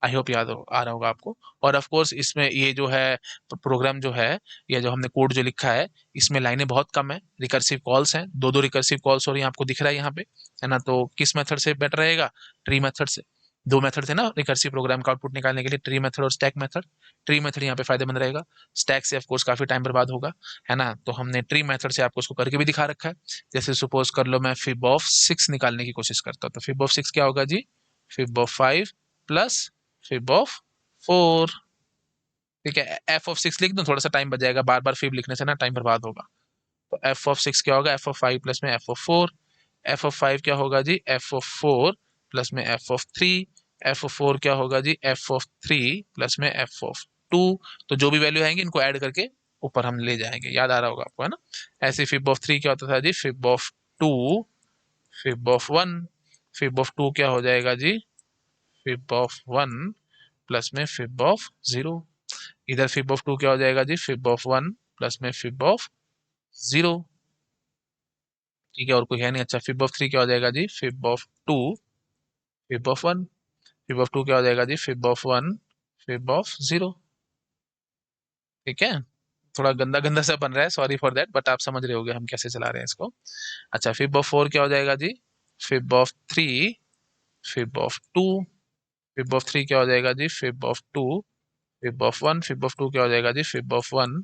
I hope याद आ रहा होगा आपको। और ऑफ कोर्स इसमें ये जो है प्रोग्राम जो है, ये जो हमने कोड जो लिखा है, इसमें लाइनें बहुत कम है। रिकर्सिव कॉल्स हैं, दो दो रिकर्सिव कॉल्स, और ये आपको दिख रहा है यहाँ पे, है ना। तो किस मेथड से बेटर रहेगा, ट्री मेथड से। दो मेथड थे ना रिकर्सिव प्रोग्राम का आउटपुट निकालने के लिए, ट्री मेथड और स्टैक मेथड। ट्री मेथड यहाँ पे फायदेमंद रहेगा, स्टैक से ऑफ कोर्स काफी टाइम बर्बाद होगा, है ना। तो हमने ट्री मेथड से आपको उसको करके भी दिखा रखा है। जैसे सपोज कर लो मैं फिब ऑफ 6 निकालने की कोशिश करता हूँ, तो फिब ऑफ 6 क्या होगा जी, fib of 5 plus fib of 4। ठीक है, एफ ऑफ 6 लिख दूं, थोड़ा सा टाइम बच जाएगा, बार बार फिब लिखने से ना टाइम बर्बाद होगा। तो एफ ऑफ 6 क्या होगा, एफ ऑफ 5 प्लस में एफ ऑफ 4। एफ ऑफ 5 क्या होगा जी, एफ ऑफ 4 प्लस में एफ ऑफ 3। एफ ऑफ 4 क्या होगा जी, एफ ऑफ 3 प्लस में एफ ऑफ 2। तो जो भी वैल्यू आएंगे इनको ऐड करके ऊपर हम ले जाएंगे, याद आ रहा होगा आपको, है ना। ऐसे फिब ऑफ 3 क्या होता था जी, fib of 2, fib of 1। Fib of 2 क्या हो जाएगा जी, फिब ऑफ 1 प्लस में फिब ऑफ 0। इधर फिब ऑफ 2 क्या हो जाएगा जी, फिब ऑफ 1 प्लस में फिब ऑफ 0। ठीक है, और कोई है नहीं। अच्छा, फिब ऑफ 3 क्या हो जाएगा जी, fib of 2 fib of 1। Fib of 2 क्या हो जाएगा जी, फिब ऑफ 1 फिब ऑफ 0। ठीक है, थोड़ा गंदा गंदा सा बन रहा है, सॉरी फॉर दैट, बट आप समझ रहे होगे हम कैसे चला रहे हैं इसको। अच्छा, फिब ऑफ 4 क्या हो जाएगा जी, fib of 3 fib of 2। Fib of 3 क्या हो जाएगा जी, fib of 2 fib of 1। Fib of 2 क्या हो जाएगा जी, fib of 1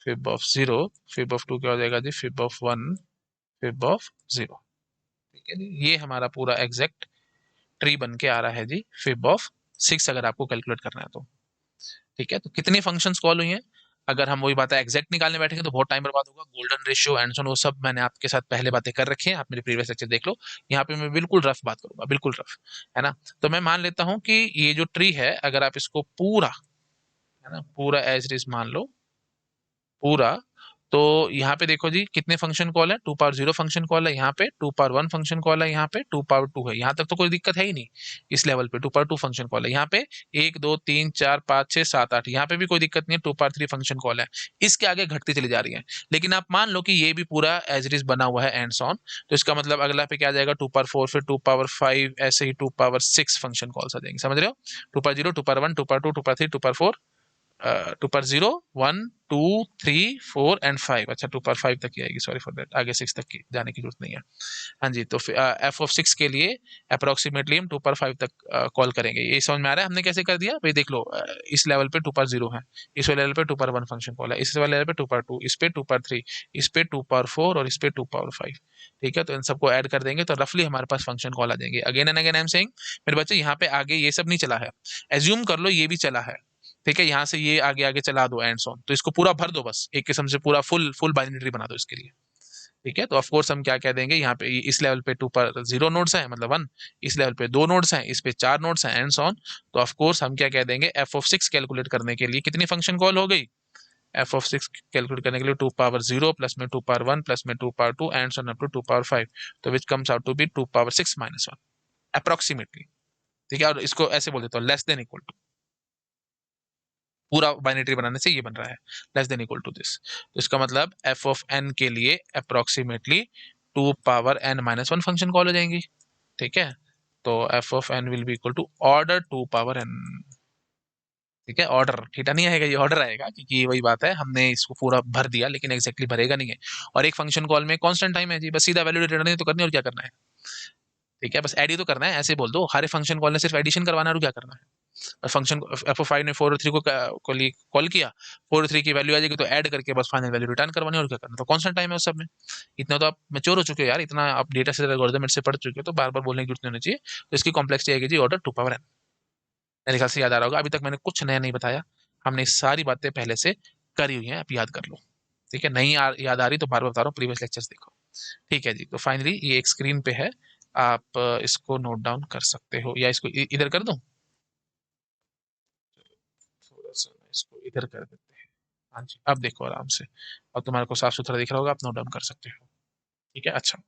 fib of 0। Fib of 2 क्या हो जाएगा जी, फिब ऑफ 1 फिब ऑफ 0। ठीक है जी, ये हमारा पूरा एग्जैक्ट ट्री बन के आ रहा है जी, फिब ऑफ 6 अगर आपको कैलकुलेट करना है तो। ठीक है, तो कितनी फंक्शंस कॉल हुई हैं, अगर हम वही बात है एग्जैक्ट निकालने बैठेंगे तो बहुत टाइम बर्बाद होगा। गोल्डन रेशियो एंड वो सब मैंने आपके साथ पहले बातें कर रखी हैं, आप मेरे प्रीवियस लेक्चर देख लो। यहाँ पे मैं बिल्कुल रफ बात करूंगा, बिल्कुल रफ, है ना। तो मैं मान लेता हूँ कि ये जो ट्री है, अगर आप इसको पूरा, है ना, पूरा एज इट इज मान लो, पूरा, तो यहाँ पे देखो जी कितने फंक्शन कॉल है, 2 पावर 0 फंक्शन कॉल है, यहाँ पे 2 पावर 1 फंक्शन कॉल है, यहाँ पे 2 पावर 2 है। यहाँ तक तो कोई दिक्कत है ही नहीं। इस लेवल पे 2 पावर 2 फंक्शन कॉल है, यहाँ पे 1 2 3 4 5 6 7 8, यहाँ पे भी कोई दिक्कत नहीं है, 2 पावर 3 फंक्शन कॉल है। इसके आगे घटती चली जा रही है। लेकिन आप मान लो कि ये भी पूरा एज इट इज बना हुआ है एंड ऑन, तो इसका मतलब अगला पे क्या आ जाएगा, 2 पावर 4, फिर 2 पावर 5, ऐसे ही 2 पावर 6 फंक्शन कॉल्स आ जाएंगे। समझ रहे हो? 2 power 0, 2 power 1, 2 power 2, 2 power 3, 2 power 4, 2 पर 0 1 2 3 4 एंड 5। अच्छा 2 पर 5 तक की आएगी, सॉरी फॉर दैट, आगे 6 तक की जाने की जरूरत नहीं है। हाँ जी, तो एफ ऑफ 6 के लिए अप्रोक्सीमेटली हम 2 पर 5 तक कॉल करेंगे। ये समझ में आ रहा है हमने कैसे कर दिया भाई? देख लो, इस लेवल पे 2 पर 0 है, इस वाले लेवल पे 2 पर 1 फंक्शन कॉल है, इस वाले लेवल पे 2 पर 2, इस पे 2 पर 3, इस पे 2 पर 4 और इस पे 2 पावर 5। ठीक है, तो इन सबको ऐड कर देंगे तो रफली हमारे पास फंक्शन कॉल आ जाएंगे। Again and again I am saying मेरे बच्चे, यहाँ पे आगे ये सब नहीं चला है, एज्यूम कर लो ये भी चला है। ठीक है, यहाँ से ये आगे आगे चला दो एंड ऑन, तो इसको पूरा भर दो, बस एक किस्म से पूरा फुल फुल बाइनरी बना दो इसके लिए। ठीक है, तो ऑफ कोर्स हम क्या कह देंगे, यहाँ पे इस लेवल पे 2 पर 0 नोड्स हैं मतलब 1, इस लेवल पे 2 नोड्स हैं, इस पे 4 नोड्स हैं एंड ऑन। तो ऑफ कोर्स हम क्या कह देंगे, एफ ऑफ 6 कैलकुलेट करने के लिए कितनी फंक्शन कॉल हो गई, एफ ऑफ 6 कैलकुलेट करने के लिए 2 पावर 0 प्लस में 2 पावर 1 प्लस में 2 power 2 and on up to 2 power 5, तो which comes out to be 2 power 6 minus 1 approximately. ठीक है, और इसको ऐसे बोल देता हूँ, लेस देन इक्वल टू, पूरा बाइनरी बनाने से ये बन रहा है less than equal to this. तो इसका मतलब एफ ऑफ एन के लिए approximately 2 power n minus 1 function call हो जाएंगी। ठीक है, तो f of n will be equal to order 2 power n. ठीक है, ऑर्डर थीटा नहीं आएगा, ये ऑर्डर आएगा, क्योंकि वही बात है, हमने इसको पूरा भर दिया लेकिन एग्जैक्टली भरेगा नहीं है। और एक फंक्शन कॉल में कांस्टेंट टाइम है जी, बस सीधा वैल्यू रिटर्न तो करनी है और क्या करना है। ठीक है, बस ऐड ही तो करना है, ऐसे बोल दो, हर फंक्शन कॉल ने सिर्फ एडिशन करवाना है और क्या करना है। फंक्शन एफ फाइव ने 4 और 3 को कॉल किया, 4 और 3 की वैल्यू आ जाएगी तो ऐड करके बस फाइनल वैल्यू रिटर्न करवानी है और क्या करना। तो कांस्टेंट टाइम है उस सब में। इतना तो आप मैच्योर हो चुके हो यार, इतना आप डेटा से एल्गोरिथम से पढ़ चुके हो, तो बार बार बोलने की जरूरत नहीं होनी चाहिए। तो इसकी कॉम्प्लेक्सिटी आएगी जी ऑर्डर 2 पावर एन। मेरे ख्याल से याद आ रहा होगा, अभी तक मैंने कुछ नया नहीं बताया, हमने सारी बातें पहले से करी हुई हैं, आप याद कर लो। ठीक है, नहीं याद आ रही तो बार बार बता रहा हूँ, प्रीवियस लेक्चर्स देखो। ठीक है जी, तो फाइनली ये एक स्क्रीन पे है, आप इसको नोट डाउन कर सकते हो, या इसको इधर कर दूं, थोड़ा सा मैं इसको इधर कर देते हैं। हाँ जी, अब देखो आराम से, अब तुम्हारे को साफ सुथरा दिख रहा होगा, आप नोट डाउन कर सकते हो। ठीक है, अच्छा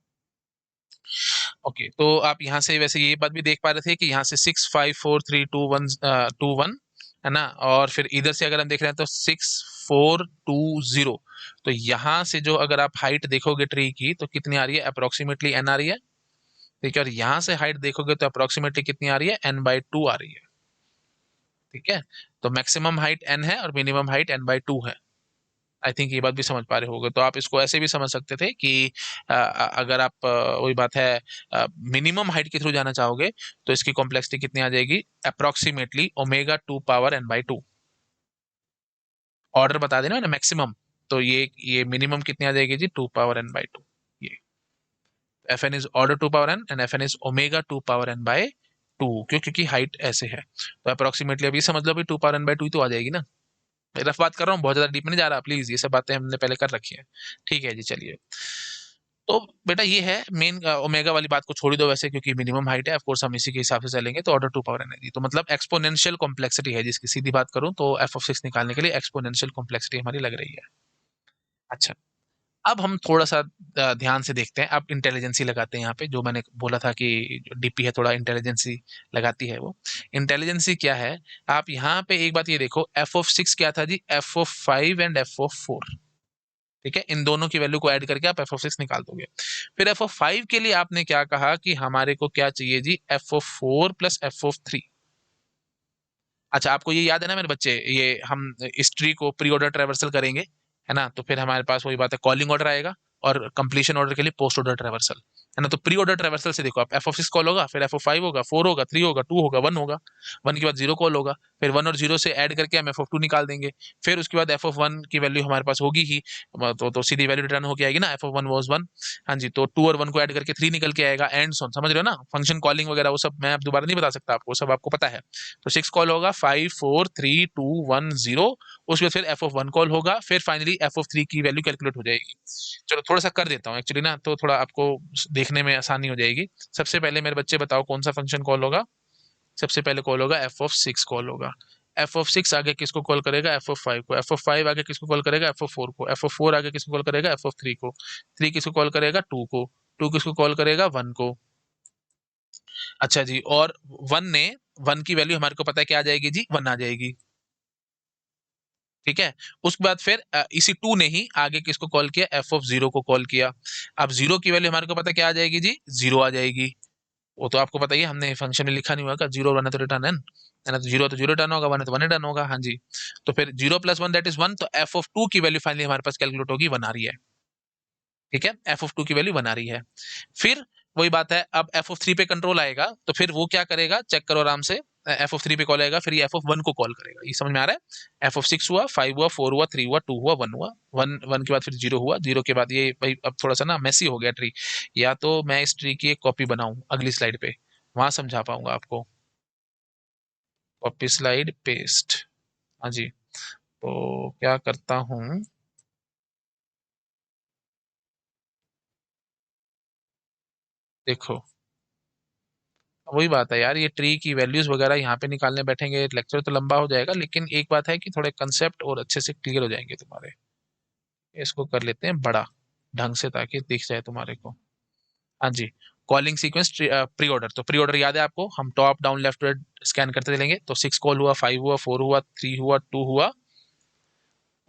ओके, तो आप यहाँ से वैसे ये बात भी देख पा रहे थे कि यहाँ से 6 5 4 3 2 1 है ना, और फिर इधर से अगर हम देख रहे हैं तो 6 4 2 0। तो यहाँ से जो अगर आप हाइट देखोगे ट्री की तो कितनी आ रही है, अप्रोक्सीमेटली एन आ रही है। ठीक है, और यहाँ से हाइट देखोगे तो अप्रोक्सीमेटली कितनी आ रही है, n/2 आ रही है। ठीक है, तो मैक्सिमम हाइट n है और मिनिमम हाइट n/2 है। आई थिंक ये बात भी समझ पा रहे होगे। तो आप इसको ऐसे भी समझ सकते थे कि अगर आप वही बात है, मिनिमम हाइट के थ्रू जाना चाहोगे तो इसकी कॉम्प्लेक्सिटी कितनी आ जाएगी, approximately omega 2 power n/2। Order बता देना ना मैक्सिमम, तो ये मिनिमम कितनी आ जाएगी जी, 2 पावर n/2। ये f n is order 2 power n and f n is omega 2 power n/2, क्योंकि हाइट ऐसे है। तो अप्रोक्सीमेटली अभी समझ लो भी 2 पावर n/2 तो आ जाएगी ना। रफ बात कर रहा हूँ, बहुत ज्यादा डीप में नहीं जा रहा, प्लीज, ये सब बातें हमने पहले कर रखी है। ठीक है जी, चलिए। तो बेटा ये है मेन, ओमेगा वाली बात को छोड़ दो वैसे, क्योंकि मिनिमम हाइट है, ऑफ कोर्स हम इसी के हिसाब से चलेंगे। तो ऑर्डर 2 पावर एन है जी, तो मतलब एक्सपोनेंशियल कॉम्प्लेक्सिटी है जिसकी सीधी बात करूं तो एफ ऑफ 6 निकालने के लिए एक्सपोनेंशियल कॉम्प्लेक्सिटी हमारी लग रही है। अच्छा, अब हम थोड़ा सा ध्यान से देखते हैं, अब इंटेलिजेंसी लगाते हैं यहाँ पे, जो मैंने बोला था कि डीपी है थोड़ा इंटेलिजेंसी लगाती है वो। इंटेलिजेंसी क्या है, आप यहाँ पे एक बात ये देखो, एफ ऑफ 6 क्या था जी, F of 5 and F of 4। ठीक है, इन दोनों की वैल्यू को ऐड करके आप एफ ऑफ 6 निकाल दोगे। फिर एफ ऑफ 5 के लिए आपने क्या कहा कि हमारे को क्या चाहिए जी, F of 4 plus F of 3। अच्छा, आपको ये याद है ना मेरे बच्चे, ये हम इस ट्री को प्री ऑर्डर ट्रेवर्सल करेंगे, है ना, तो फिर हमारे पास वही बात है, कॉलिंग ऑर्डर आएगा और कंप्लीशन ऑर्डर के लिए पोस्ट ऑर्डर ट्रेवर्सल, है ना। तो प्री ऑर्डर ट्रेवर्सल से देखो, आप एफ ऑफ 6 कॉल होगा, फिर एफ ऑफ 5 होगा, 4 होगा, 3 होगा, 2 होगा, 1 होगा, 1 के बाद 0 कॉल होगा, फिर 1 और 0 से ऐड करके हम एफ ऑफ 2 निकाल देंगे। फिर उसके बाद एफ ऑफ 1 की वैल्यू हमारे पास होगी ही, तो सीधी वैल्यू रिटर्न होके आएगी ना, एफ ऑफ 1 वाज 1। हाँ जी, तो 2 और 1 को ऐड करके 3 निकल के आएगा एंड सॉन, समझ रहे हो ना। फंक्शन कॉलिंग वगैरह वो सब मैं अब दोबारा नहीं बता सकता आपको, सब आपको पता है। तो 6 कॉल होगा, 5 4 3 2 1 0, उसके बाद फिर एफ ऑफ 1 कॉल होगा, फिर फाइनली एफ ऑफ 3 की वैल्यू कैलकुलेट हो जाएगी। चलो थोड़ा सा कर देता हूँ एक्चुअली ना, तो थोड़ा आपको देखने में आसानी हो जाएगी। सबसे पहले मेरे बच्चे बताओ कौन सा फंक्शन कॉल होगा। सबसे पहले कॉल होगा एफ ऑफ 6 कॉल होगा। एफ ऑफ 6 आगे किसको कॉल करेगा, एफ ऑफ 5 को, एफ ऑफ 5 आगे किसको कॉल करेगा, एफ ऑफ 4 को, एफ ऑफ 4 आगे किसको कॉल करेगा, एफ ऑफ 3 को, 3 किसको कॉल करेगा, 2 को, 2 किसको कॉल करेगा, 1 को। अच्छा जी, और 1 की वैल्यू हमारे को पता है क्या आ जाएगी जी, 1 आ जाएगी। ठीक है, उसके बाद फिर इसी 2 ने ही आगे किसको कॉल किया, एफ ऑफ 0 को कॉल किया। अब 0 की वैल्यू हमारे को पता क्या आ जाएगी जी, 0 आ जाएगी। वो तो आपको पता ही है, हमने फंक्शन में लिखा नहीं होगा, 0 1 है तो रिटर्न एन, है ना, तो 0 तो 0 रिटर्न होगा, 1 है तो 1 रिटर्न होगा। हाँ जी, तो फिर 0 + 1 दैट इज 1, तो एफ ऑफ 2 की वैल्यू फाइनली हमारे पास कैलकुलेट होगी, 1 आ रही है। ठीक है, एफ ऑफ 2 की वैल्यू 1 आ रही है। फिर वही बात है, अब एफ ऑफ 3 पे कंट्रोल आएगा, तो फिर वो क्या करेगा, चेक करो आराम से, एफ ऑफ 3 पे कॉल आएगा, फिर ये एफ ऑफ 1 को कॉल करेगा। ये समझ में आ रहा है, एफ ऑफ 6 हुआ, 5 हुआ, 4 हुआ, 3 हुआ, 2 हुआ, 1 हुआ, 1 के बाद फिर 0 हुआ, 0 के बाद ये भाई अब थोड़ा सा ना मेसी हो गया ट्री, या तो मैं इस ट्री की एक कॉपी बनाऊं अगली स्लाइड पे, वहां समझा पाऊंगा आपको। कॉपी स्लाइड पेस्ट, हाँ जी, तो क्या करता हूँ, देखो वही बात है यार, ये ट्री की वैल्यूज वगैरह यहाँ पे निकालने बैठेंगे लेक्चर तो लंबा हो जाएगा, लेकिन एक बात है कि थोड़े कंसेप्ट और अच्छे से क्लियर हो जाएंगे तुम्हारे। इसको कर लेते हैं बड़ा ढंग से ताकि दिख जाए तुम्हारे को। हाँ जी, कॉलिंग सीक्वेंस प्री ऑर्डर, तो प्री ऑर्डर याद है आपको, हम top down left right scan करते चलेंगे, तो 6 कॉल हुआ, 5 हुआ, 4 हुआ, 3 हुआ, 2 हुआ,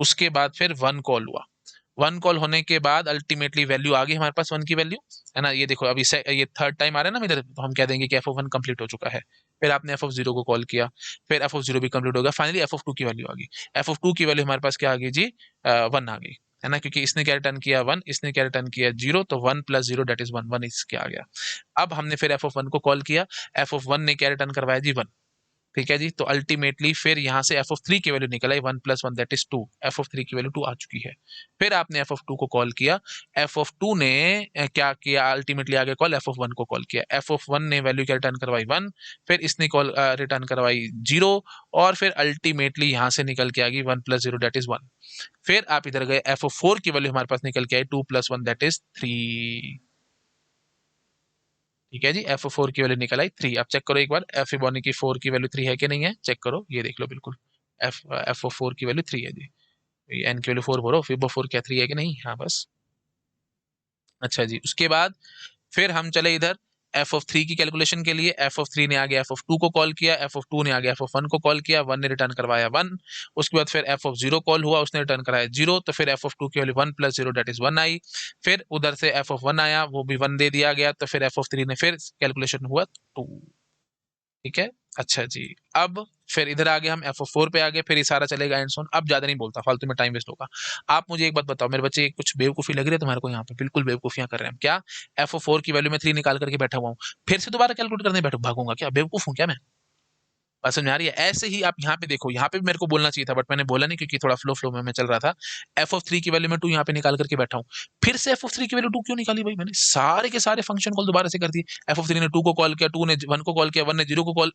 उसके बाद फिर 1 कॉल हुआ। 1 कॉल होने के बाद अल्टीमेटली वैल्यू आ गई हमारे पास, 1 की वैल्यू, है ना, ये देखो अभी से ये थर्ड टाइम आ रहा है ना इधर, तो हम कह देंगे कि एफ ऑफ 1 कंप्लीट हो चुका है। फिर आपने एफ ऑफ 0 को कॉल किया, फिर एफ ऑफ 0 भी कंप्लीट हो गया, फाइनली एफ ऑफ 2 की वैल्यू आ गई। एफ ऑफ 2 की वैल्यू हमारे पास क्या आ गई जी, 1 आ गई, है ना, क्योंकि इसने क्या रिटर्न किया 1, इसने क्या रिटर्न किया 0, तो 1 + 0 दैट इज 1, 1 इसके आ गया। अब हमने फिर एफ ऑफ 1 को कॉल किया, एफ ऑफ 1 ने क्या रिटर्न करवाया जी 1। ठीक है जी, तो अल्टीमेटली फिर यहाँ से एफ ऑफ 3 की वैल्यू निकल आई, 1 + 1 दैट इज 2, एफ ऑफ 3 की वैल्यू 2 आ चुकी है। फिर आपने एफ ऑफ 2 को कॉल किया, एफ ऑफ 2 ने क्या किया, अल्टीमेटली आगे कॉल एफ ऑफ 1 को कॉल किया, एफ ऑफ 1 ने वैल्यू क्या रिटर्न करवाई 1, फिर इसने कॉल रिटर्न करवाई 0, और फिर अल्टीमेटली यहाँ से निकल के आ गई 1 + 0 दैट इज 1। फिर आप इधर गए, एफ ऑफ 4 की वैल्यू हमारे पास निकल के आई 2 + 1 दैट इज 3। ठीक है जी, एफ ओ 4 की वैल्यू निकल आई 3। अब चेक करो एक बार, एफ फिबोनाची की 4 की वैल्यू 3 है कि नहीं है, चेक करो, ये देख लो बिल्कुल, एफ एफ ओ 4 की वैल्यू 3 है जी, एन की वैल्यू 4 भरो, फिबो 4 क्या 3 है कि नहीं, हाँ बस। अच्छा जी, उसके बाद फिर हम चले इधर एफ ऑफ 3 की कैलकुलेशन के लिए, एफ ऑफ 3 ने आगे एफ ऑफ 2 को कॉल किया, एफ ऑफ 2 ने आगे एफ ऑफ 1 को कॉल किया, 1 ने रिटर्न करवाया 1। उसके बाद फिर एफ ऑफ 0 कॉल हुआ, उसने रिटर्न कराया 0, तो फिर एफ ऑफ 2 की वैल्यू 1 + 0 दैट इज 1 आई। फिर उधर से एफ ऑफ 1 आया, वो भी 1 दे दिया गया, तो फिर एफ ऑफ 3 ने फिर कैलकुलेशन हुआ 2। ठीक है, अच्छा जी, अब फिर इधर आगे हम एफ ओ 4 पे आ गए, फिर ये सारा चलेगा एंड सोन। अब ज्यादा नहीं बोलता, फालतू में टाइम वेस्ट होगा। आप मुझे एक बात बताओ मेरे बच्चे, कुछ बेवकूफी लग रही है तुम्हारे को यहाँ पे, बिल्कुल बेवकूफियां कर रहे हैं हम क्या, एफ ओ 4 की वैल्यू में 3 निकाल करके बैठा हुआ हूँ, फिर से दोबारा कैलकुलेट करने बैठू भागूंगा क्या, बेवकूफ हूँ क्या मैं? बात समझ में आ रही है? ऐसे ही आप यहाँ पे देखो, यहाँ पे भी मेरे को बोलना चाहिए था बट मैंने बोला नहीं, क्योंकि थोड़ा फ्लो फ्लो में मैं चल रहा था। एफ ऑफ 3 की वैल्यू में 2 यहाँ पे निकाल करके बैठा हूँ, फिर से एफ ऑफ 3 की वैल्यू 2 क्यों निकाली भाई मैंने, सारे के सारे फंक्शन कॉल दोबारा से कर दिए। एफ ऑफ 3 ने 2 को कॉल किया, 2 ने 1 को कॉल किया, 1 ने 0 को कॉल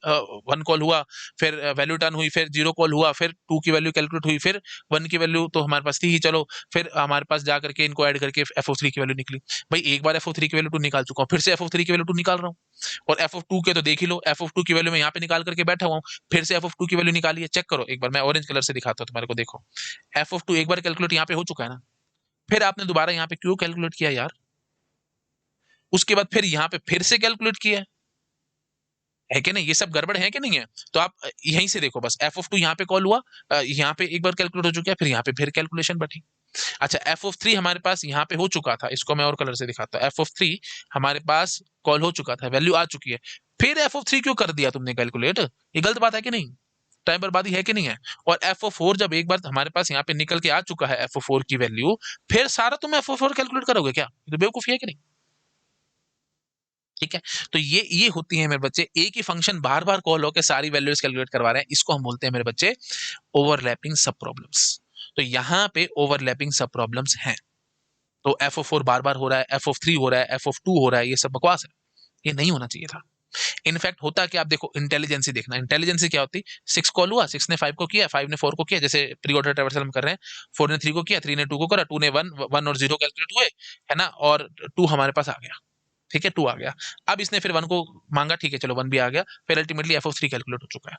1 कॉल हुआ, फिर वैल्यू टर्न हुई, फिर 0 कॉल हुआ, फिर 2 की वैल्यू कैलकुलेट हुई, फिर 1 की वैल्यू तो हमारे पास थी ही, चलो फिर हमारे पास जा करके इनको ऐड करके एफ ऑफ 3 की वैल्यू निकली। भाई एक बार एफ ऑफ 3 की वैल्यू 2 निकाल चुका हूँ, फिर से एफ ऑफ 3 की वैल्यू 2 निकाल रहा हूँ, और एफ ऑफ 2 के तो देख ही लो, एफ ऑफ 2 की वैल्यू मैं यहाँ पे निकाल करके बैठा हुआ हूँ, फिर से एफ ऑफ 2 की वैल्यू निकाली है, चेक करो एक बार, मैं ऑरेंज कलर से दिखाता हूँ तुम्हारे को, देखो एफ ऑफ 2 एक बार कैलकुलेट यहाँ पे हो चुका है ना, फिर आपने दोबारा यहाँ पे क्यों कैलकुलेट किया यार, उसके बाद फिर यहाँ पे फिर से कैलकुलेट किया है कि नहीं, ये सब गड़बड़ है कि नहीं है? तो आप यहीं से देखो बस, एफ ऑफ 2 यहाँ पे कॉल हुआ, यहाँ पे एक बार कैलकुलेट हो चुका है, फिर यहाँ पे फिर कैलकुलेशन बैठी। अच्छा, एफ ऑफ 3 हमारे पास यहाँ पे हो चुका था, इसको मैं और कलर से दिखाता हूँ, एफ ऑफ 3 हमारे पास कॉल हो चुका था, वैल्यू आ चुकी है, फिर एफ ऑफ 3 क्यों कर दिया तुमने कैलकुलेट, ये गलत बात है कि नहीं, टाइम बर्बादी है कि नहीं है? और एफ ओ 4 जब एक बार हमारे पास यहाँ पे निकल के आ चुका है एफ ओ 4 की वैल्यू, फिर सारा तुम एफ ओ 4 कैलकुलेट करोगे क्या, ये तो बेवकूफी है कि नहीं? ठीक है, तो ये होती है मेरे बच्चे, एक ही फंक्शन बार बार कॉल होकर सारी वैल्यूज कैलकुलेट करवा रहे हैं, इसको हम बोलते हैं मेरे बच्चे ओवरलैपिंग सब प्रॉब्लम्स। तो यहाँ पे ओवरलैपिंग सब प्रॉब्लम्स हैं, तो एफ ओ 4 बार बार हो रहा है, एफ ऑफ 3 हो रहा है, एफ ऑफ 2 हो रहा है, ये सब बकवास है, ये नहीं होना चाहिए था। इनफैक्ट होता क्या, आप देखो इंटेलिजेंसी देखना, इंटेलिजेंसी क्या होती, 6 कॉल हुआ, 6 ने 5 को किया, 5 ने 4 को किया, जैसे प्री ऑर्डर ट्रैवर्सल हम कर रहे हैं, 4 ने 3 को किया, 3 ने 2 को करा, 2 ने 1 1 और 0 कैलकुलेट हुए, है ना, और 2 हमारे पास आ गया। ठीक है, 2 आ गया। अब इसने फिर 1 को मांगा, ठीक है चलो 1 भी आ गया। फिर अल्टीमेटली एफ ऑफ 3 कैलकुलेट हो चुका है।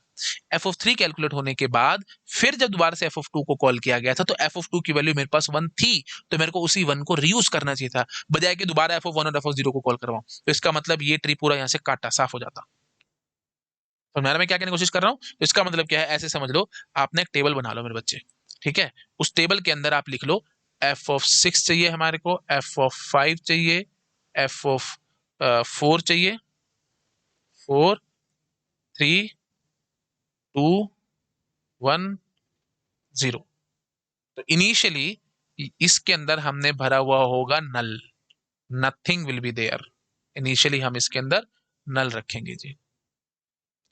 एफ ऑफ 3 कैलकुलेट होने के बाद फिर जब दोबारा से एफ ऑफ 2 को कॉल किया गया था, तो एफ ऑफ 2 की वैल्यू मेरे पास 1 थी, तो मेरे को उसी 1 को रीयूज करना चाहिए था, बजाय कि दोबारा एफ ऑफ 1 और एफ ऑफ 0 को कॉल करवाऊं। तो इसका मतलब ये ट्री पूरा यहाँ से काटा साफ हो जाता। तो मैं क्या कहने की कोशिश कर रहा हूँ, तो इसका मतलब क्या है, ऐसे समझ लो, आपने एक टेबल बना लो मेरे बच्चे, ठीक है। उस टेबल के अंदर आप लिख लो एफ ऑफ 6 चाहिए हमारे को, एफ ऑफ 5 चाहिए, एफ ऑफ 4 चाहिए, 4 3 2 1 0। तो इनिशियली इसके अंदर हमने भरा हुआ होगा null, nothing will be there. Initially हम इसके अंदर नल रखेंगे जी,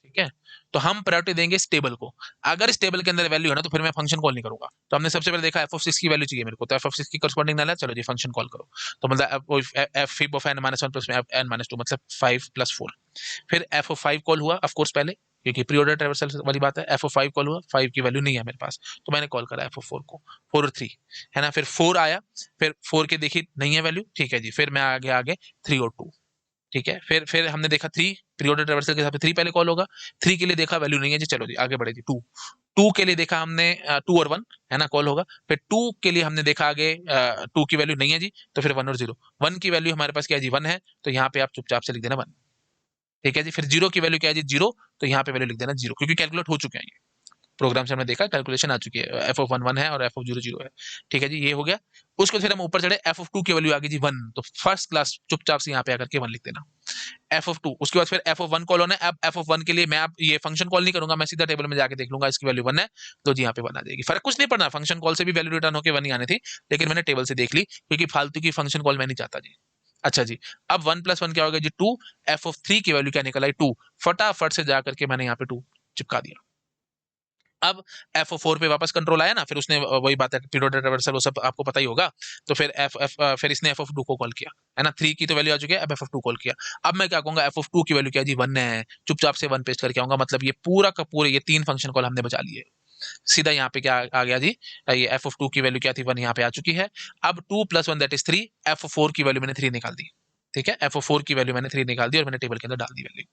ठीक है। तो हम प्रायोरिटी देंगे इस टेबल को। अगर इस टेबल के अंदर वैल्यू है ना, तो फिर मैं फंक्शन कॉल नहीं करूंगा। तो हमने सबसे पहले देखा एफ ऑफ 6 की वैल्यू चाहिए मेरे को, तो एफ ऑफ 6 की करस्पॉन्डिंग नल है, चलो जी फंक्शन कॉल करो। तो मतलब F fib of n minus 1 plus n minus 2 मतलब 5 प्लस 4। फिर एफ ऑफ 5 कॉल हुआ ऑफ कोर्स पहले, क्योंकि प्री ऑर्डर ट्रावर्सल वाली बात है। एफ ऑफ 5 कॉल हुआ, 5 की वैल्यू नहीं है मेरे पास, तो मैंने कॉल करा एफ ऑफ 4 को, 4 और 3 है ना। फिर 4 आया, फिर 4 के देखी नहीं है वैल्यू, ठीक है जी। फिर मैं आगे आगे 3 और 2, ठीक है। फिर हमने देखा 3, पीरियोडिक ट्रावर्सल के हिसाब से 3 पहले कॉल होगा। 3 के लिए देखा वैल्यू नहीं है जी, चलो जी आगे बढ़े जी। 2, 2 के लिए देखा हमने 2 और 1 है ना, कॉल होगा। फिर 2 के लिए हमने देखा आगे 2 की वैल्यू नहीं है जी, तो फिर 1 और 0, 1 की वैल्यू हमारे पास क्या है जी 1 है, तो यहाँ पे आप चुपचाप से लिख देना 1, ठीक है जी। फिर 0 की वैल्यू क्या है जी 0, तो यहाँ पे वैल्यू लिख देना 0, क्योंकि कैलकुलेट हो चुके हैं ये प्रोग्राम से, हमने देखा कैलकुलेशन आ चुकी है। एफ ऑफ 1 1 है और एफ ऑफ 0 0 है, ठीक है जी, ये हो गया। उसके बाद फिर हम ऊपर चढ़े, एफ ऑफ 2 की वैल्यू आ गई जी 1, तो फर्स्ट क्लास चुपचाप से यहाँ पे आकर के 1 लिख देना। एफ ऑफ 2, उसके बाद फिर एफ ऑफ 1 कॉल होना है। अब एफ ऑफ 1 के लिए मैं अब ये फंक्शन कॉल नहीं करूंगा, मैं सीधा टेबल में जाके देख लूंगा इसकी वैल्यू 1 है, तो जी यहाँ पे 1 आ जाएगी। फर्क कुछ नहीं पड़ना, फंक्शन कॉल से भी वैल्यू रिटर्न होकर 1 ही आनी थी, लेकिन मैंने टेबल से देख ली, क्योंकि फालतू की फंक्शन कॉल मैं नहीं चाहता जी। अच्छा जी, अब 1 प्लस 1 क्या होगा जी 2, एफ ऑफ 3 की वैल्यू क्या निकल आई 2, फटाफट से जाकर के मैंने यहाँ पे 2 चिपका दिया। अब एफ ओ 4 पे वापस कंट्रोल आया ना, फिर उसने वही बात है, पीरियोडिक रिवर्सल वो सब आपको पता ही होगा। तो फिर फिर इसने एफ ऑफ 2 को कॉल किया, है ना। 3 की तो वैल्यू आ चुकी है, अब एफ ऑफ 2 कॉल किया। अब मैं क्या कहूंगा, एफ ऑफ 2 की वैल्यू क्या है जी 1 है, चुपचाप से 1 पेस्ट करके आऊंगा। मतलब ये पूरा का पूरा ये 3 फंक्शन कॉल हमने बचा लिए। सीधा यहाँ पे क्या आ गया जी, ये एफ ऑफ 2 की वैल्यू क्या थी 1, यहाँ पे आ चुकी है। अब 2 plus 1 that is 3, F of 4 की वैल्यू मैंने 3 निकाल दी, ठीक है। एफ ऑफ 4 की वैल्यू मैंने 3 निकाल दी और मैंने टेबल के अंदर डाल दी वैल्यू।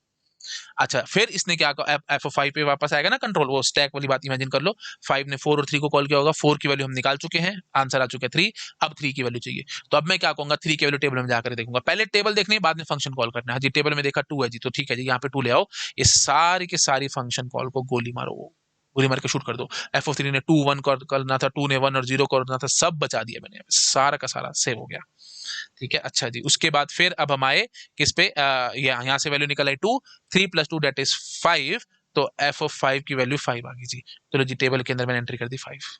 अच्छा, फिर इसने क्या कहा, एफ फाइव पे वापस आएगा ना कंट्रोल, वो स्टैक वाली बात इमेजिन कर लो। 5 ने 4 और 3 को कॉल किया होगा, 4 की वैल्यू हम निकाल चुके हैं, आंसर आ चुका है 3। अब 3 की वैल्यू चाहिए, तो अब मैं क्या कहूंगा, 3 की वैल्यू टेबल में जाकर देखूंगा। पहले टेबल देखनी है, बाद में फंक्शन कॉल करना है जी। टेबल में देखा 2 है जी, तो ठीक है जी, यहाँ पे 2 ले आओ। ये सारी की सारी फंक्शन कॉल को गोली मारो, गोली मार के शूट कर दो। एफ ऑफ 3 ने 2 1 करना था, 2 ने 1 और 0 करना था, सब बचा दिया मैंने, सारा का सारा सेव हो गया, ठीक है। अच्छा जी, उसके बाद फिर अब हम आए किस पे, यहाँ से वैल्यू निकल आई 2, 3 प्लस 2 दैट इज 5, तो एफ ऑफ 5 की वैल्यू 5 आ गई जी। चलो जी, टेबल के अंदर मैंने एंट्री कर दी 5।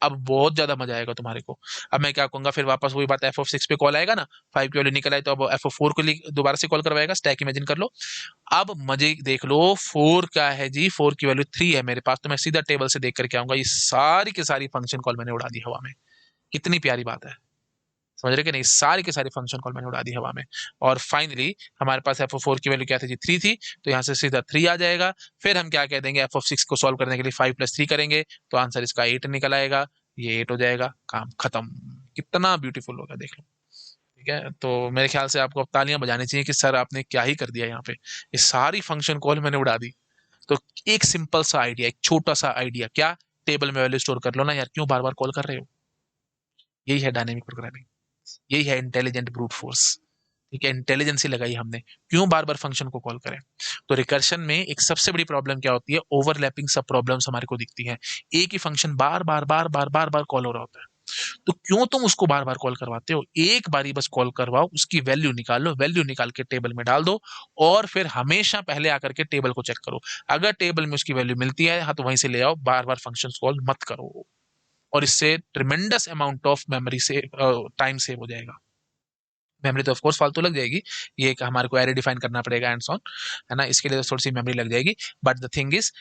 अब बहुत ज्यादा मजा आएगा तुम्हारे को। अब मैं क्या कहूंगा, फिर वापस वही बात, एफ ऑफ 6 पे कॉल आएगा ना, 5 की वैल्यू निकल आई, तो अब एफ ऑफ 4 के लिए दोबारा से कॉल करवाएगा, स्टैक इमेजिन कर लो। अब मजे देख लो, 4 क्या है जी, 4 की वैल्यू 3 है मेरे पास, तो मैं सीधा टेबल से देख करके आऊंगा, ये सारी की सारी फंक्शन कॉल मैंने उड़ा दी हवा में। कितनी प्यारी बात है, समझ रहे कि नहीं, सारी के सारी फंक्शन कॉल मैंने उड़ा दी हवा में। और फाइनली हमारे पास एफ ऑफ 4 की वैल्यू क्या थी जी 3 थी, तो यहाँ से सीधा 3 आ जाएगा। फिर हम क्या कह देंगे, एफ ऑफ 6 को सॉल्व करने के लिए 5 प्लस 3 करेंगे, तो आंसर इसका 8 निकल आएगा। ये 8 हो जाएगा, काम खत्म। कितना ब्यूटीफुल होगा देख लो, ठीक है। तो मेरे ख्याल से आपको अब तालियां बजानी चाहिए कि सर आपने क्या ही कर दिया यहाँ पे, ये सारी फंक्शन कॉल मैंने उड़ा दी। तो एक सिंपल सा आइडिया, एक छोटा सा आइडिया, क्या, टेबल में वैल्यू स्टोर कर लो ना यार, क्यों बार बार कॉल कर रहे हो। यही है डायनेमिक प्रोग्रामिंग, यही है इंटेलिजेंट ब्रूट फोर्स, ठीक है। इंटेलिजेंस ही लगाई हमने, क्यों बार बार फंक्शन को कॉल करें। तो रिकर्शन में एक सबसे बड़ी प्रॉब्लम क्या होती है, ओवरलैपिंग सब प्रॉब्लम्स हमारे को दिखती हैं। एक ही फंक्शन बार बार बार बार बार बार कॉल हो रहा होता है, तो क्यों तुम उसको बार बार कॉल करवाते हो, एक बारी बस कॉल करवाओ, उसकी वैल्यू निकाल लो, वैल्यू निकाल के टेबल में डाल दो, और फिर हमेशा पहले आकर के टेबल को चेक करो। अगर टेबल में उसकी वैल्यू मिलती है, हाँ, तो वहीं से ले आओ, बार बार फंक्शन कॉल मत करो, और इससे ट्रिमेंडस अमाउंट ऑफ मेमोरी से टाइम सेव हो जाएगा। मेमोरी तो ऑफ कोर्स फालतू लग जाएगी, ये एक हमारे को एरे डिफाइन करना पड़ेगा एंड सॉन, है ना, इसके लिए थोड़ी सी मेमोरी लग जाएगी। But the thing is,